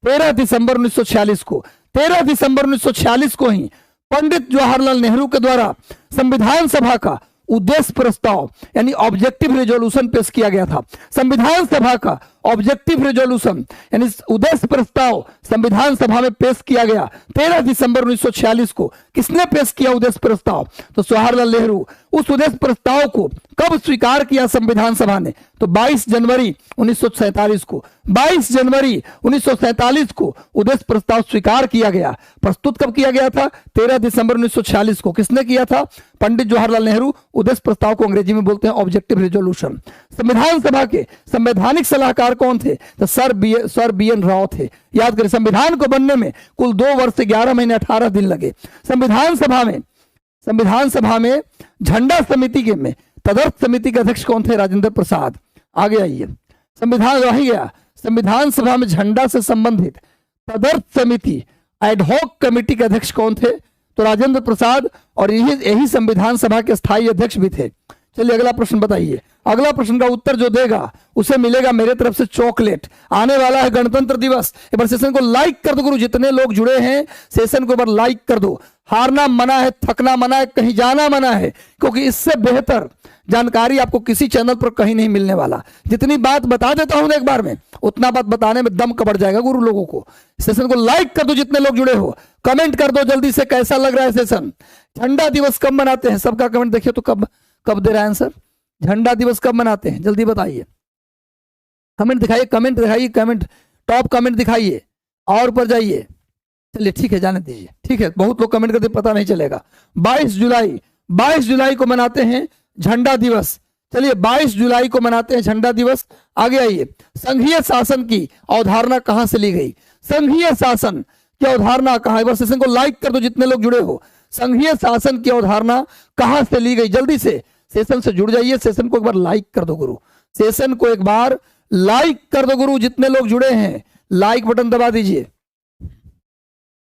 13 दिसंबर 1946 को। 13 दिसंबर 1946 को ही पंडित जवाहरलाल नेहरू के द्वारा संविधान सभा का उद्देश्य प्रस्ताव यानी ऑब्जेक्टिव रेजोल्यूशन पेश किया गया था। संविधान सभा का ऑब्जेक्टिव रेजोल्यूशन यानी उद्देश्य प्रस्ताव संविधान सभा में पेश किया गया 13 दिसंबर 1946 को। किसने पेश किया उद्देश्य प्रस्ताव? तो जवाहरलाल नेहरू। उस उद्देश्य प्रस्ताव को कब स्वीकार किया संविधान सभा ने? तो 22 जनवरी 1947 को। 22 जनवरी 1947 को उद्देश्य प्रस्ताव स्वीकार किया गया। प्रस्तुत कब किया गया था? 13 दिसंबर 1946 को। किसने किया था? पंडित जवाहरलाल नेहरू। उद्देश्य प्रस्ताव को अंग्रेजी में बोलते हैं ऑब्जेक्टिव रेजोल्यूशन। संविधान सभा के संवैधानिक सलाहकार कौन थे? तो सर बी एन राव थे। याद करें, संविधान को बनने में कुल 2 वर्ष से 11 महीने 18 दिन लगे। संविधान सभा में झंडा समिति के में तदर्थ समिति के अध्यक्ष कौन थे? राजेंद्र प्रसाद। आगे आइए, संविधान रह गया। संविधान सभा में झंडा से संबंधित तदर्थ समिति एडहॉक कमेटी के अध्यक्ष कौन थे? तो राजेंद्र प्रसाद। और यही संविधान सभा के स्थायी अध्यक्ष भी थे। चलिए अगला प्रश्न बताइए। अगला प्रश्न का उत्तर जो देगा उसे मिलेगा मेरे तरफ से चॉकलेट। आने वाला है गणतंत्र दिवस। एक बार सेशन को लाइक कर दो गुरु। जितने लोग जुड़े हैं सेशन को एक बार लाइक कर दो। हारना मना है, थकना मना है, कहीं जाना मना है, क्योंकि इससे बेहतर जानकारी आपको किसी चैनल पर कहीं नहीं मिलने वाला। जितनी बात बता देता हूं एक बार में, उतना बात बताने में दम कबड़ जाएगा गुरु लोगों को। सेशन को लाइक कर दो जितने लोग जुड़े हो। कमेंट कर दो जल्दी से, कैसा लग रहा है सेशन। झंडा दिवस कब मनाते हैं? सबका कमेंट देखिए तो कब दे रहा है आंसर। झंडा दिवस कब मनाते हैं? जल्दी बताइए। कमेंट दिखाइए, कमेंट दिखाइए, कमेंट टॉप कमेंट दिखाइए और ऊपर जाइए। चलिए ठीक है, जाने दीजिए। ठीक है, बहुत लोग कमेंट करते पता नहीं चलेगा। 22 जुलाई को मनाते हैं झंडा दिवस। चलिए 22 जुलाई को मनाते हैं झंडा दिवस। आगे आइए, संघीय शासन की अवधारणा कहां से ली गई? संघीय शासन की अवधारणा कहां? एक बार सेशन को लाइक कर दो जितने लोग जुड़े हो। संघीय शासन की अवधारणा कहां से ली गई? जल्दी से सेशन से जुड़ जाइए। सेशन को एक बार लाइक कर दो गुरु। सेशन को एक बार लाइक कर दो गुरु। जितने लोग जुड़े हैं लाइक बटन दबा दीजिए।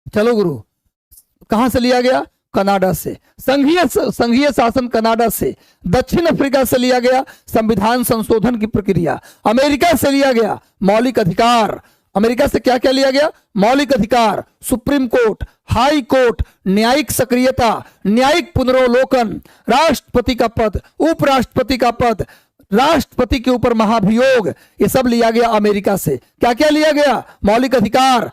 चलो गुरु, कहां से लिया गया? कनाडा से। संघीय शासन कनाडा से। दक्षिण अफ्रीका से लिया गया संविधान संशोधन की प्रक्रिया। अमेरिका से लिया गया मौलिक अधिकार। अमेरिका से क्या क्या लिया गया? मौलिक अधिकार, सुप्रीम कोर्ट, हाई कोर्ट, न्यायिक सक्रियता, न्यायिक पुनरावलोकन, राष्ट्रपति का पद, उपराष्ट्रपति का पद, राष्ट्रपति के ऊपर महाभियोग, ये सब लिया गया अमेरिका से। क्या क्या लिया गया? मौलिक अधिकार,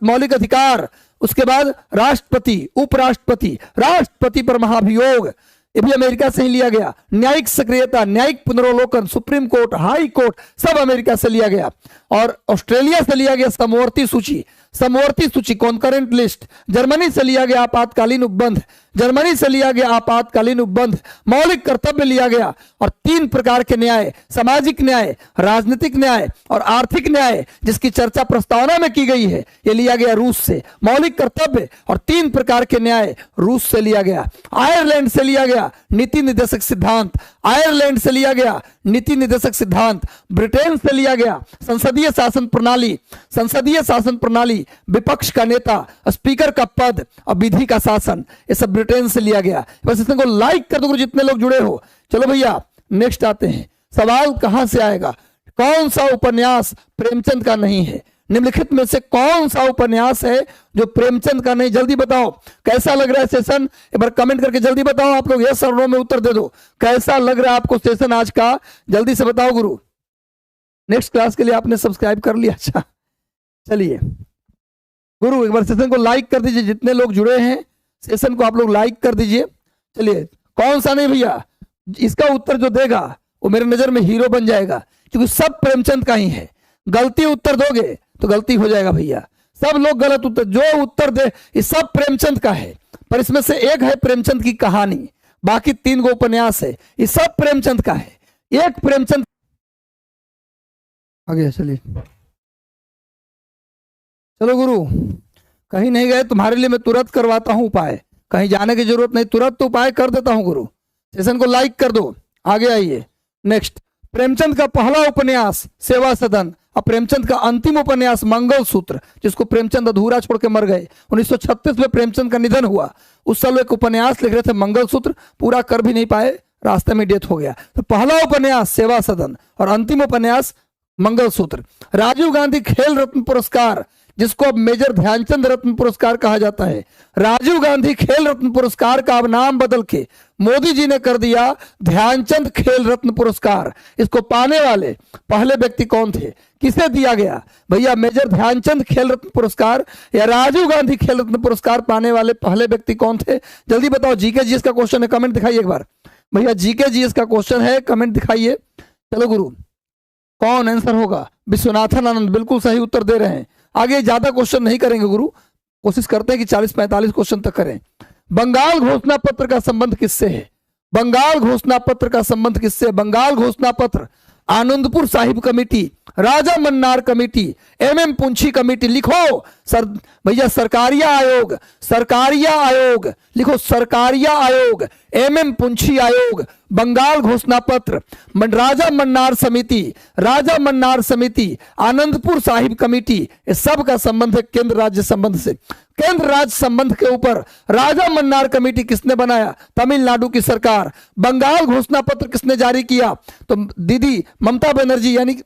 मौलिक अधिकार, उसके बाद राष्ट्रपति, उपराष्ट्रपति, राष्ट्रपति पर महाभियोग, ये भी अमेरिका से ही लिया गया। न्यायिक सक्रियता, न्यायिक पुनरावलोकन, सुप्रीम कोर्ट, हाई कोर्ट, सब अमेरिका से लिया गया। और ऑस्ट्रेलिया से लिया गया समवर्ती सूची, समवर्ती सूची, कॉन्करेंट लिस्ट। जर्मनी से लिया गया आपातकालीन उपबंध, जर्मनी से लिया गया आपातकालीन उपबंध। मौलिक कर्तव्य लिया गया। और 3 प्रकार के न्याय, सामाजिक न्याय, राजनीतिक न्याय और आर्थिक न्याय, जिसकी चर्चा प्रस्तावना में की गई है, ये लिया गया रूस से। मौलिक कर्तव्य और 3 प्रकार के न्याय रूस से लिया गया। आयरलैंड से लिया गया नीति निर्देशक सिद्धांत, आयरलैंड से लिया गया नीति निर्देशक सिद्धांत। ब्रिटेन से लिया गया संसदीय शासन प्रणाली, संसदीय शासन प्रणाली, विपक्ष का नेता, स्पीकर का पद और विधि का शासन, ये सब ब्रिटेन से लिया गया। बस इसको लाइक कर दो जितने लोग जुड़े हो। चलो भैया नेक्स्ट आते हैं। सवाल कहां से आएगा? कौन सा उपन्यास प्रेमचंद का नहीं है? निम्नलिखित में से कौन सा उपन्यास है जो प्रेमचंद का नहीं? जल्दी बताओ। कैसा लग रहा है सेशन? एक बार कमेंट करके जल्दी बताओ। आप लोग यस और नो में उत्तर दे दो। कैसा लग रहा है आपको सेशन आज का? जल्दी से बताओ गुरु। नेक्स्ट क्लास के लिए आपने सब्सक्राइब कर लिया? अच्छा चलिए गुरु, एक बार सेशन को लाइक कर दीजिए। जितने लोग जुड़े हैं सेशन को आप लोग लाइक कर दीजिए। चलिए कौन सा नहीं भैया, इसका उत्तर जो देगा वो मेरे नजर में हीरो बन जाएगा, क्योंकि सब प्रेमचंद का ही है। गलती उत्तर दोगे तो गलती हो जाएगा भैया। सब लोग गलत उत्तर, जो उत्तर दे ये सब प्रेमचंद का है। पर इसमें से एक है प्रेमचंद की कहानी। बाकी 3 गो उपन्यास है, ये सब प्रेमचंद का है। एक प्रेमचंद आगे चलिए। चलो गुरु, कहीं नहीं गए, तुम्हारे लिए मैं तुरंत करवाता हूं उपाय, कहीं जाने की जरूरत नहीं, तुरंत उपाय कर देता हूं गुरु। सेशन को लाइक कर दो, आगे आइए। नेक्स्ट, प्रेमचंद का पहला उपन्यास सेवा सदन और प्रेमचंद का अंतिम उपन्यास मंगलसूत्र, जिसको प्रेमचंद अधूरा छोड़ के मर गए। 1936 में प्रेमचंद का निधन हुआ। उस साल एक उपन्यास लिख रहे थे मंगलसूत्र, पूरा कर भी नहीं पाए, रास्ते में डेथ हो गया। तो पहला उपन्यास सेवा सदन और अंतिम उपन्यास मंगलसूत्र। राजीव गांधी खेल रत्न पुरस्कार, जिसको अब मेजर ध्यानचंद रत्न पुरस्कार कहा जाता है, राजीव गांधी खेल रत्न पुरस्कार का अब नाम बदल के मोदी जी ने कर दिया ध्यानचंद खेल रत्न पुरस्कार। इसको पाने वाले पहले व्यक्ति कौन थे, किसे दिया गया भैया? मेजर ध्यानचंद खेल रत्न पुरस्कार या राजीव गांधी खेल रत्न पुरस्कार पाने वाले पहले व्यक्ति कौन थे? जल्दी बताओ। जीके जीएस का क्वेश्चन है, कमेंट दिखाइए एक बार भैया। जीके जीएस का क्वेश्चन है, कमेंट दिखाइए। चलो गुरु, कौन आंसर होगा? विश्वनाथन आनंद बिल्कुल सही उत्तर दे रहे हैं। आगे ज्यादा क्वेश्चन नहीं करेंगे गुरु, कोशिश करते हैं कि 40-45 क्वेश्चन तक करें। बंगाल घोषणा पत्र का संबंध किससे है? बंगाल घोषणा पत्र का संबंध किससे? बंगाल घोषणा पत्र Anandpur Sahib committee, Raja Mannar committee, MM Punchhi committee. लिखो सर भैया, सरकारिया आयोग, सरकारिया आयोग लिखो, सरकारिया आयोग, एमएम पुंछी आयोग, बंगाल घोषणा पत्र, राजा मन्नार समिति, राजा मन्नार समिति, आनंदपुर साहिब कमेटी। इस सब का संबंध है केंद्र राज्य संबंध से। केंद्र राज्य संबंध के ऊपर राजा मन्नार कमेटी किसने बनाया? तमिलनाडु की सरकार। बंगाल घोषणा पत्र किसने जारी किया? तो दीदी ममता बनर्जी, यानी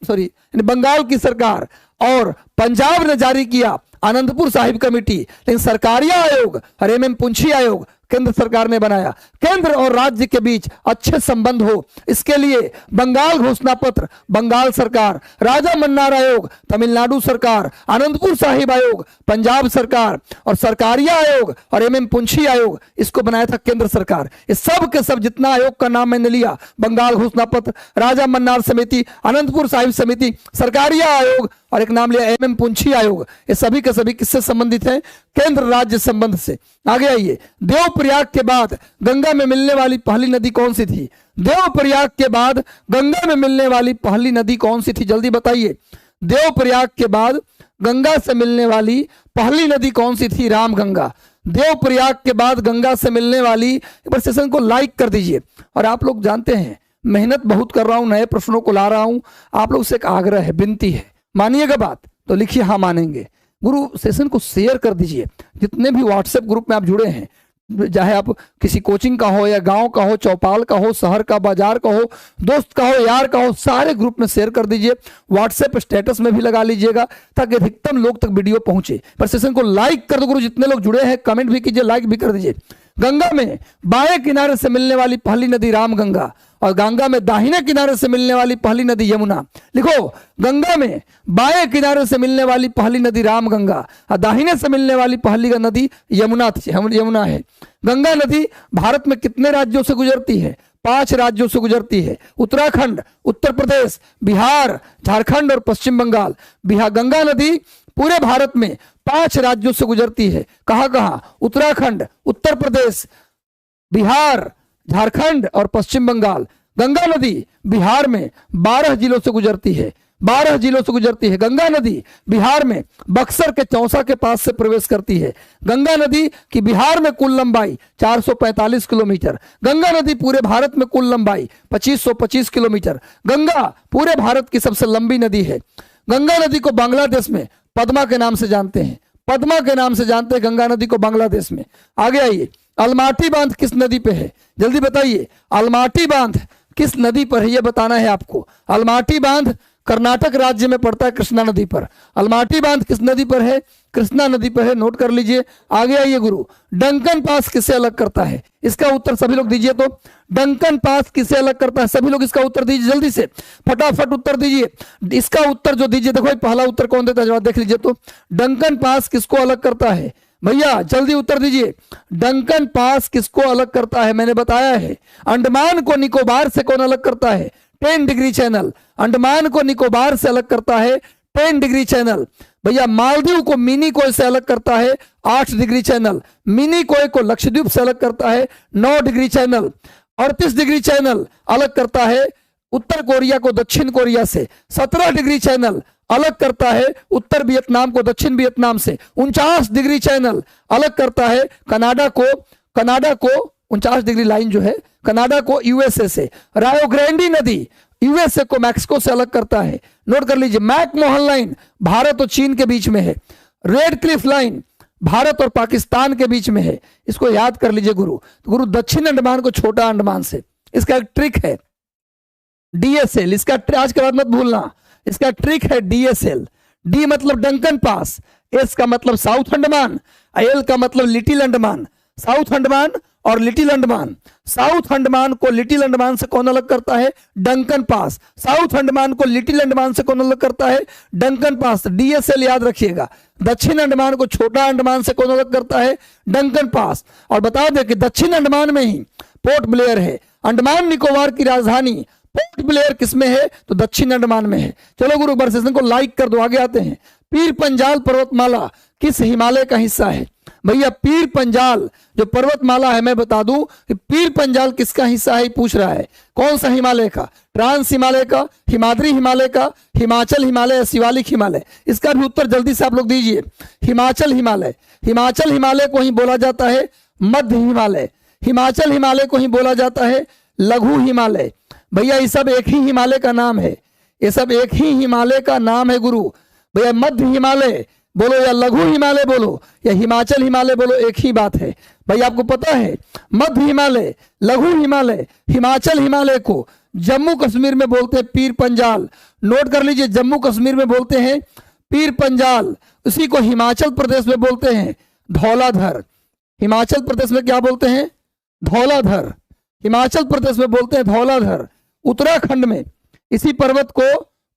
बंगाल की सरकार। और पंजाब ने जारी किया आनंदपुर साहिब कमेटी। लेकिन सरकारिया आयोग और एमएम पुंछी आयोग केंद्र सरकार ने बनाया। केंद्र और राज्य के बीच अच्छे संबंध हो, इसके लिए बंगाल घोषणा पत्र बंगाल सरकार, राजा मन्नार आयोग तमिलनाडु सरकार, आनंदपुर साहिब आयोग पंजाब सरकार और सरकारिया आयोग और एमएम पुंछी आयोग इसको बनाया था केंद्र सरकार। इस सब के सब जितना आयोग का नाम मैंने लिया, बंगाल घोषणा पत्र, राजा मन्नार समिति, आनंदपुर साहिब समिति, सरकारिया आयोग और एक नाम लिया एमएम पुंछी आयोग, ये सभी के सभी किससे संबंधित हैं? केंद्र राज्य संबंध से। आगे आइए। देवप्रयाग के बाद गंगा में मिलने वाली पहली नदी कौन सी थी? देवप्रयाग के बाद गंगा में मिलने वाली पहली नदी कौन सी थी? जल्दी बताइए। देवप्रयाग के बाद गंगा से मिलने वाली पहली नदी कौन सी थी? रामगंगा। देवप्रयाग के बाद गंगा से मिलने वाली, एक बार सेशन को लाइक कर दीजिए। और आप लोग जानते हैं मेहनत बहुत कर रहा हूं, नए प्रश्नों को ला रहा हूं, आप लोग से एक आग्रह है, विनती है, मानिएगा बात तो लिखिए हाँ मानेंगे। गुरु सेशन को शेयर कर दीजिए। जितने भी व्हाट्सएप ग्रुप में आप जुड़े हैं, चाहे आप किसी कोचिंग का हो या गांव का हो, चौपाल का हो, शहर का, बाजार का हो, दोस्त का हो, यार का हो, सारे ग्रुप में शेयर कर दीजिए। व्हाट्सएप स्टेटस में भी लगा लीजिएगा ताकि अधिकतम लोग तक वीडियो पहुंचे। पर सेशन को लाइक कर दो गुरु, जितने लोग जुड़े हैं कमेंट भी कीजिए, लाइक भी कर दीजिए। गंगा में बाएं किनारे से मिलने वाली पहली नदी रामगंगा और गंगा में दाहिने किनारे से मिलने वाली पहली नदी यमुना। लिखो, गंगा में बाएं किनारे से मिलने वाली पहली नदी रामगंगा और दाहिने से मिलने वाली पहली नदी यमुना है। गंगा नदी भारत में कितने राज्यों से गुजरती है? 5 राज्यों से गुजरती है। उत्तराखंड, उत्तर प्रदेश, बिहार, झारखंड और पश्चिम बंगाल। गंगा नदी पूरे भारत में 5 राज्यों से गुजरती है। कहां कहां? उत्तराखंड, उत्तर प्रदेश, बिहार, झारखंड और पश्चिम बंगाल। गंगा नदी बिहार में 12 जिलों से गुजरती है। 12 जिलों से गुजरती है। गंगा नदी बिहार में बक्सर के चौसा के पास से प्रवेश करती है। गंगा नदी की बिहार में कुल लंबाई 445 किलोमीटर। गंगा नदी पूरे भारत में कुल लंबाई 2525 किलोमीटर। गंगा पूरे भारत की सबसे लंबी नदी है। गंगा नदी को बांग्लादेश में पद्मा के नाम से जानते हैं। पद्मा के नाम से जानते हैं गंगा नदी को बांग्लादेश में। आगे आइए। अलमाटी बांध किस नदी पे है? जल्दी बताइए। अलमाटी बांध किस नदी पर है, यह बताना है आपको। अलमाटी बांध कर्नाटक राज्य में पड़ता है, कृष्णा नदी पर। अलमाटी बांध किस नदी पर है? कृष्णा नदी पर है, नोट कर लीजिए। आगे आइए गुरु। डंकन पास किसे अलग करता है? इसका उत्तर सभी लोग दीजिए। तो डंकन पास किसे अलग करता है? सभी लोग इसका उत्तर दीजिए, जल्दी से फटाफट उत्तर दीजिए। इसका उत्तर जो दीजिए, देखो पहला उत्तर कौन देता है, जवाब देख लीजिए। तो डंकन पास किसको अलग करता है भैया? जल्दी उत्तर दीजिए। डंकन पास किसको अलग करता है? मैंने बताया है। अंडमान को निकोबार से कौन अलग करता है? 10 डिग्री चैनल। अंडमान को निकोबार से अलग करता है 10 डिग्री चैनल। भैया मालदीव को मिनी कोय से अलग करता है 8 डिग्री चैनल। मिनी कोय को लक्षद्वीप से अलग करता है 9 डिग्री चैनल। 38 डिग्री चैनल अलग करता है उत्तर कोरिया को दक्षिण कोरिया से। 17 डिग्री चैनल अलग करता है उत्तर वियतनाम को दक्षिण वियतनाम से। 49 डिग्री चैनल अलग करता है कनाडा को 49 डिग्री लाइन जो है कनाडा को यूएसए से। रायो ग्रैंडी नदी यूएसए को मैक्सिको से अलग करता है। नोट कर लीजिए, मैकमोहन लाइन भारत और चीन के बीच में है। रेड क्लिफ लाइन भारत और पाकिस्तान के बीच में है। इसको याद कर लीजिए गुरु। तो गुरु दक्षिण अंडमान को छोटा अंडमान से, इसका एक ट्रिक है डीएसएल। इसका आज के बाद मत भूलना, इसका ट्रिक है डीएसएल। डी मतलब डंकन पास, एस का मतलब साउथ अंडमान, एल का मतलब लिटिल अंडमान। साउथ अंडमान और लिटिल अंडमान, साउथ अंडमान को लिटिल अंडमान से कौन अलग करता है? Duncan pass. साउथ अंडमान को लिटिल अंडमान से कौन अलग करता है? Duncan pass. डीएसएल याद रखिएगा। दक्षिण अंडमान को छोटा अंडमान से कौन अलग करता है? Duncan pass. और बता दें कि दक्षिण अंडमान में ही पोर्ट ब्लेयर है। अंडमान निकोबार की राजधानी पोर्ट ब्लेयर किसमें है? तो दक्षिण अंडमान में है। चलो गुरु, बार सेशन को लाइक कर दो, आगे आते हैं। पीर पंजाल पर्वतमाला किस हिमालय का हिस्सा है? भैया पीर पंजाल जो पर्वतमाला है, मैं बता दूं कि पीर पंजाल किसका हिस्सा है पूछ रहा है। कौन सा हिमालय का? ट्रांस हिमालय का, हिमाद्री हिमालय का, हिमाचल हिमालय, शिवालिक हिमालय? इसका भी उत्तर जल्दी से आप लोग दीजिए। हिमाचल हिमालय। हिमाचल हिमालय को ही बोला जाता है मध्य हिमालय। हिमाचल हिमालय को ही बोला जाता है लघु हिमालय। भैया ये सब एक ही हिमालय का नाम है, ये सब एक ही हिमालय का नाम है गुरु। भैया मध्य हिमालय बोलो या लघु हिमालय बोलो या हिमाचल हिमालय बोलो, एक ही बात है। भाई आपको पता है मध्य हिमालय, लघु हिमालय, हिमाचल हिमालय को जम्मू कश्मीर में बोलते हैं पीर पंजाल। नोट कर लीजिए, जम्मू कश्मीर में बोलते हैं पीर पंजाल। उसी को हिमाचल प्रदेश में बोलते हैं धौलाधर। हिमाचल प्रदेश में क्या बोलते हैं? धौलाधर। हिमाचल प्रदेश में बोलते हैं धौलाधर। उत्तराखंड में इसी पर्वत को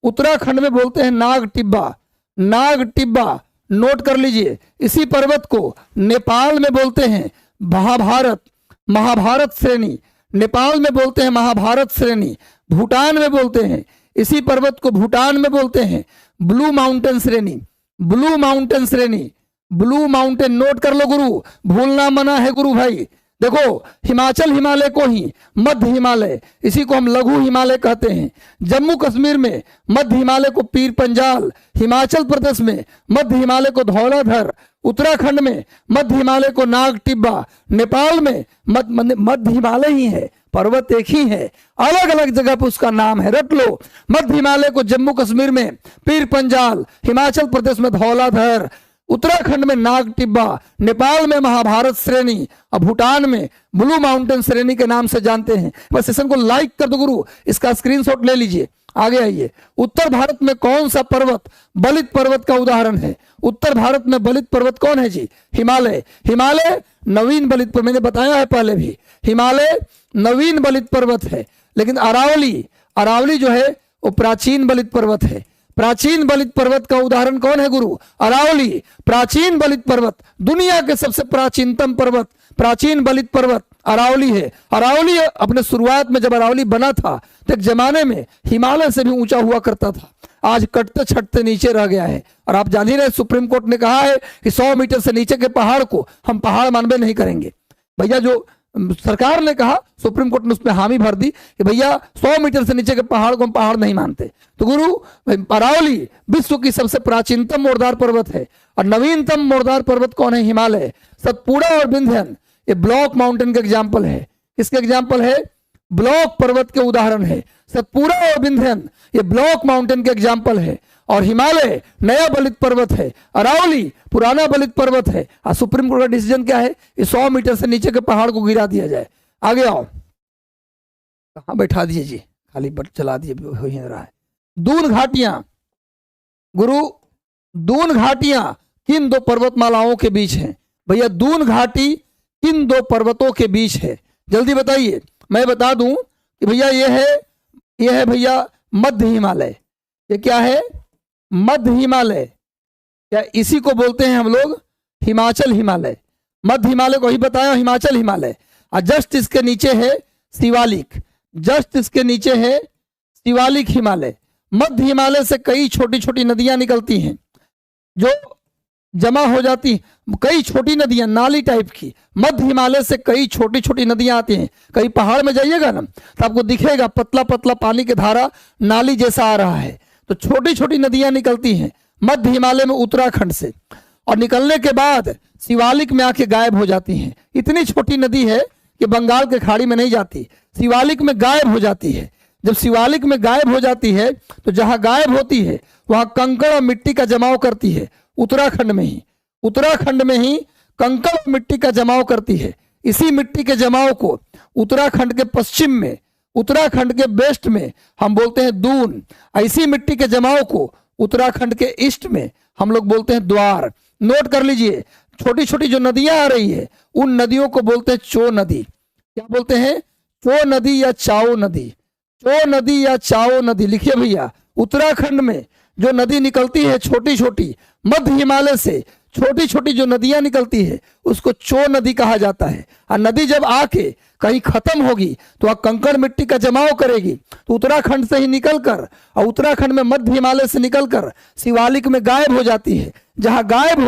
उत्तराखंड में बोलते हैं नाग टिब्बा। नाग टिब्बा नोट कर लीजिए। इसी पर्वत को नेपाल में बोलते हैं महाभारत। महाभारत श्रेणी नेपाल में बोलते हैं महाभारत श्रेणी। भूटान में बोलते हैं इसी पर्वत को भूटान में बोलते हैं ब्लू माउंटेन श्रेणी। ब्लू माउंटेन श्रेणी, ब्लू माउंटेन नोट कर लो गुरु, भूलना मना है गुरु भाई। देखो हिमाचल हिमालय को ही मध्य हिमालय, इसी को हम लघु हिमालय कहते हैं। जम्मू कश्मीर में मध्य हिमालय को पीर पंजाल, हिमाचल प्रदेश में मध्य हिमालय को धौलाधर, उत्तराखंड में मध्य हिमालय को नाग टिब्बा, नेपाल में मध्य हिमालय ही है, पर्वत एक ही है, अलग अलग जगह पर उसका नाम है, रट लो। मध्य हिमालय को जम्मू कश्मीर में पीर पंजाल, हिमाचल प्रदेश में धौलाधर, उत्तराखंड में नाग टिब्बा, नेपाल में महाभारत श्रेणी और भूटान में ब्लू माउंटेन श्रेणी के नाम से जानते हैं। बस सेशन को लाइक कर दो गुरु, इसका स्क्रीनशॉट ले लीजिए। आगे आइए। उत्तर भारत में कौन सा पर्वत बलित पर्वत का उदाहरण है? उत्तर भारत में बलित पर्वत कौन है जी? हिमालय। हिमालय नवीन बलित पर्वत, मैंने बताया है पहले भी, हिमालय नवीन बलित पर्वत है। लेकिन अरावली, अरावली जो है वो प्राचीन बलित पर्वत है। प्राचीन बलित पर्वत का उदाहरण कौन है गुरु? अरावली। प्राचीन बलित पर्वत, दुनिया के सबसे प्राचीनतम पर्वत प्राचीन बलित पर्वत अरावली है। अरावली अपने शुरुआत में जब अरावली बना था तो एक जमाने में हिमालय से भी ऊंचा हुआ करता था, आज कटते छटते नीचे रह गया है। और आप जान ही रहे, सुप्रीम कोर्ट ने कहा है कि 100 मीटर से नीचे के पहाड़ को हम पहाड़ मानवे नहीं करेंगे। भैया जो सरकार ने कहा, सुप्रीम कोर्ट ने उस पर हामी भर दी कि भैया 100 मीटर से नीचे के पहाड़ को हम पहाड़ नहीं मानते। तो गुरु अरावली विश्व की सबसे प्राचीनतम मोरदार पर्वत है। और नवीनतम मोरदार पर्वत कौन है? हिमालय। सतपुड़ा और विंध्यन ये ब्लॉक माउंटेन के एग्जाम्पल है। किसके एग्जाम्पल है? ब्लॉक पर्वत के उदाहरण है। सतपुड़ा और विंध्यन ये ब्लॉक माउंटेन के एग्जाम्पल है। और हिमालय नया बलित पर्वत है, अरावली पुराना बलित पर्वत है। और सुप्रीम कोर्ट का डिसीजन क्या है? 100 मीटर से नीचे के पहाड़ को गिरा दिया जाए। आगे आओ, कहाँ बैठा दिए जी, खाली बट चला दिए, हो ही रहा है। दून घाटियां गुरु, दून घाटियां किन दो पर्वतमालाओं के बीच हैं? भैया दून घाटी किन दो पर्वतों के बीच है? जल्दी बताइए। मैं बता दूं कि भैया ये है भैया मध्य हिमालय। ये क्या है? मध्य हिमालय। क्या इसी को बोलते हैं हम लोग हिमाचल हिमालय? मध्य हिमालय को ही बताया, हिमाचल हिमालय। और जस्ट इसके नीचे है शिवालिक, जस्ट इसके नीचे है शिवालिक हिमालय। मध्य हिमालय से कई छोटी छोटी नदियां निकलती हैं जो जमा हो जाती, कई छोटी नदियां नाली टाइप की, मध्य हिमालय से कई छोटी छोटी नदियां आती हैं। कहीं पहाड़ में जाइएगा ना तो आपको दिखेगा पतला पतला पानी की धारा नाली जैसा आ रहा है। तो छोटी छोटी नदियां निकलती हैं मध्य हिमालय में उत्तराखंड से, और निकलने के बाद शिवालिक में आके गायब हो जाती हैं। इतनी छोटी नदी है कि बंगाल के खाड़ी में नहीं जाती, शिवालिक में गायब हो जाती है। जब शिवालिक में गायब हो जाती है तो जहां गायब होती है वहां कंकड़ और मिट्टी का जमाव करती है। उत्तराखंड में ही कंकड़ और मिट्टी का जमाव करती है। इसी मिट्टी के जमाव को उत्तराखंड के पश्चिम में, उत्तराखंड के वेस्ट में हम बोलते हैं दून। ऐसी मिट्टी के जमाव को उत्तराखंड के ईस्ट में हम लोग बोलते हैं द्वार। नोट कर लीजिए, छोटी छोटी जो नदियां आ रही है उन नदियों को बोलते हैं चो नदी। क्या बोलते हैं? चो नदी या चाओ नदी, चो नदी या चाओ नदी। लिखिए भैया, उत्तराखंड में जो नदी निकलती है छोटी छोटी, मध्य हिमालय से छोटी छोटी जो नदियां निकलती है उसको चो नदी कहा जाता है। और नदी जब आके कहीं खत्म होगी तो वह कंकड़ मिट्टी का जमाव करेगी, तो उत्तराखंड से ही निकलकर और उत्तराखंड में मध्य हिमालय से निकलकर शिवालिक में गायब हो जाती है। जहां गायब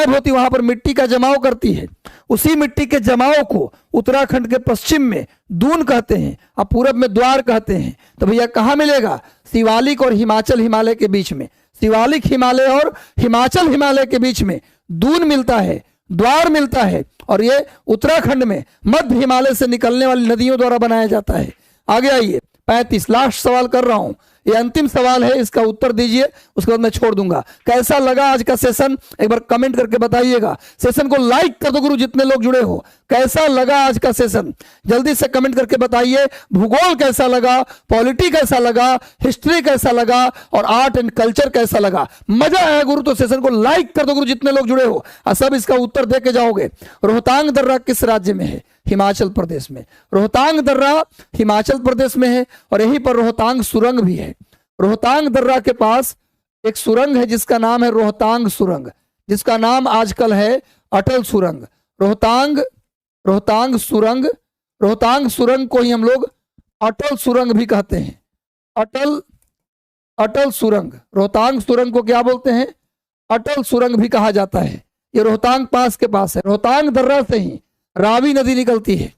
होती वहां पर मिट्टी का जमाव करती है। उसी मिट्टी के जमाव को उत्तराखंड के पश्चिम में दून कहते हैं और पूरब में द्वार कहते हैं। तो भैया कहाँ मिलेगा? शिवालिक और हिमाचल हिमालय के बीच में, शिवालिक हिमालय और हिमाचल हिमालय के बीच में दून मिलता है, द्वार मिलता है, और ये उत्तराखंड में मध्य हिमालय से निकलने वाली नदियों द्वारा बनाया जाता है। आगे आइए, 35 लास्ट सवाल कर रहा हूं, ये अंतिम सवाल है, इसका उत्तर दीजिए, उसके बाद मैं छोड़ दूंगा। कैसा लगा आज का सेशन एक बार कमेंट करके बताइएगा। सेशन को लाइक कर दो गुरु, जितने लोग जुड़े हो। कैसा लगा आज का सेशन जल्दी से कमेंट करके बताइए। भूगोल कैसा लगा, पॉलिटी कैसा लगा, हिस्ट्री कैसा लगा, और आर्ट एंड कल्चर कैसा लगा? मजा आया गुरु तो सेशन को लाइक कर दो गुरु, जितने लोग जुड़े हो, और सब इसका उत्तर दे के जाओगे। रोहतांग दर्रा किस राज्य में है? हिमाचल प्रदेश में। रोहतांग दर्रा हिमाचल प्रदेश में है, और यहीं पर रोहतांग सुरंग भी है। रोहतांग दर्रा के पास एक सुरंग है जिसका नाम है रोहतांग सुरंग, जिसका नाम आजकल है अटल सुरंग। रोहतांग सुरंग को ही हम लोग अटल सुरंग भी कहते हैं। अटल सुरंग, रोहतांग सुरंग को क्या बोलते हैं? अटल सुरंग भी कहा जाता है। ये रोहतांग पास के पास है। रोहतांग दर्रा से ही रावी नदी निकलती है।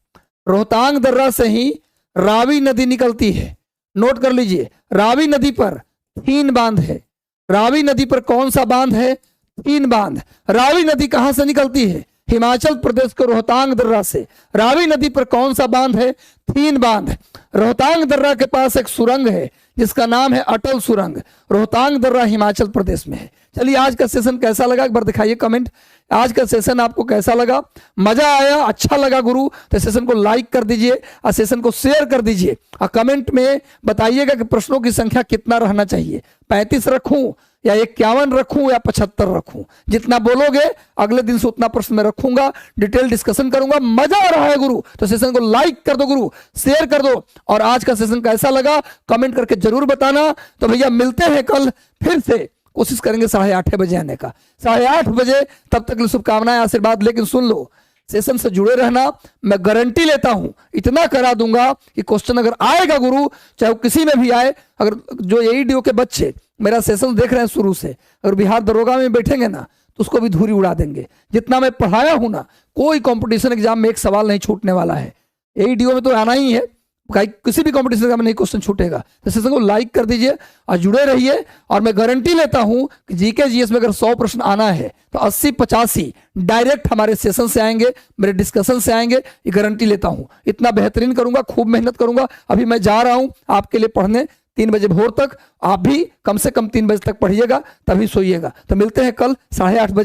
रोहतांग दर्रा से ही रावी नदी निकलती है। नोट कर लीजिए, रावी नदी पर 3 बांध है। रावी नदी पर कौन सा बांध है? 3 बांध। रावी नदी कहां से निकलती है? हिमाचल प्रदेश के रोहतांग दर्रा से। रावी नदी पर कौन सा बांध है? 3 बांध। रोहतांग दर्रा के पास एक सुरंग है जिसका नाम है अटल सुरंग। रोहतांग दर्रा हिमाचल प्रदेश में है। चलिए, आज का सेशन कैसा लगा एक बार दिखाइए कमेंट। आज का सेशन आपको कैसा लगा? मजा आया, अच्छा लगा गुरु तो सेशन को लाइक कर दीजिए और सेशन को शेयर कर दीजिए, और कमेंट में बताइएगा कि प्रश्नों की संख्या कितना रहना चाहिए। 35 रखूं या 51 रखूं या 75 रखूं? जितना बोलोगे अगले दिन से उतना प्रश्न मैं रखूंगा, डिटेल डिस्कशन करूंगा। मजा आ रहा है गुरु तो सेशन को लाइक कर दो गुरु, शेयर कर दो, और आज का सेशन कैसा लगा कमेंट करके जरूर बताना। तो भैया मिलते हैं कल फिर से, कोशिश करेंगे 8:30 बजे आने का, 8:30 बजे। तब तक शुभकामनाएं, आशीर्वाद। लेकिन सुन लो, सेशन से जुड़े रहना, मैं गारंटी लेता हूं, इतना करा दूंगा कि क्वेश्चन अगर आएगा गुरु, चाहे वो किसी में भी आए, अगर जो AEDO के बच्चे मेरा सेशन देख रहे हैं शुरू से, अगर बिहार दरोगा में बैठेंगे ना तो उसको भी धूरी उड़ा देंगे। जितना मैं पढ़ाया हूं ना, कोई कंपटीशन एग्जाम में एक सवाल नहीं छूटने वाला है। AEDO में तो आना ही है, किसी भी कंपटीशन का नहीं क्वेश्चन छूटेगा। तो सेशन को लाइक कर दीजिए और जुड़े रहिए, और मैं गारंटी लेता हूं कि GK GS में अगर 100 प्रश्न आना है तो 80-85 डायरेक्ट हमारे सेशन से आएंगे, मेरे डिस्कशन से आएंगे, ये गारंटी लेता हूं। इतना बेहतरीन करूंगा, खूब मेहनत करूंगा। अभी मैं जा रहा हूं आपके लिए पढ़ने 3 बजे भोर तक। आप भी कम से कम 3 बजे तक पढ़िएगा, तभी सोइएगा। तो मिलते हैं कल 8:30 बजे।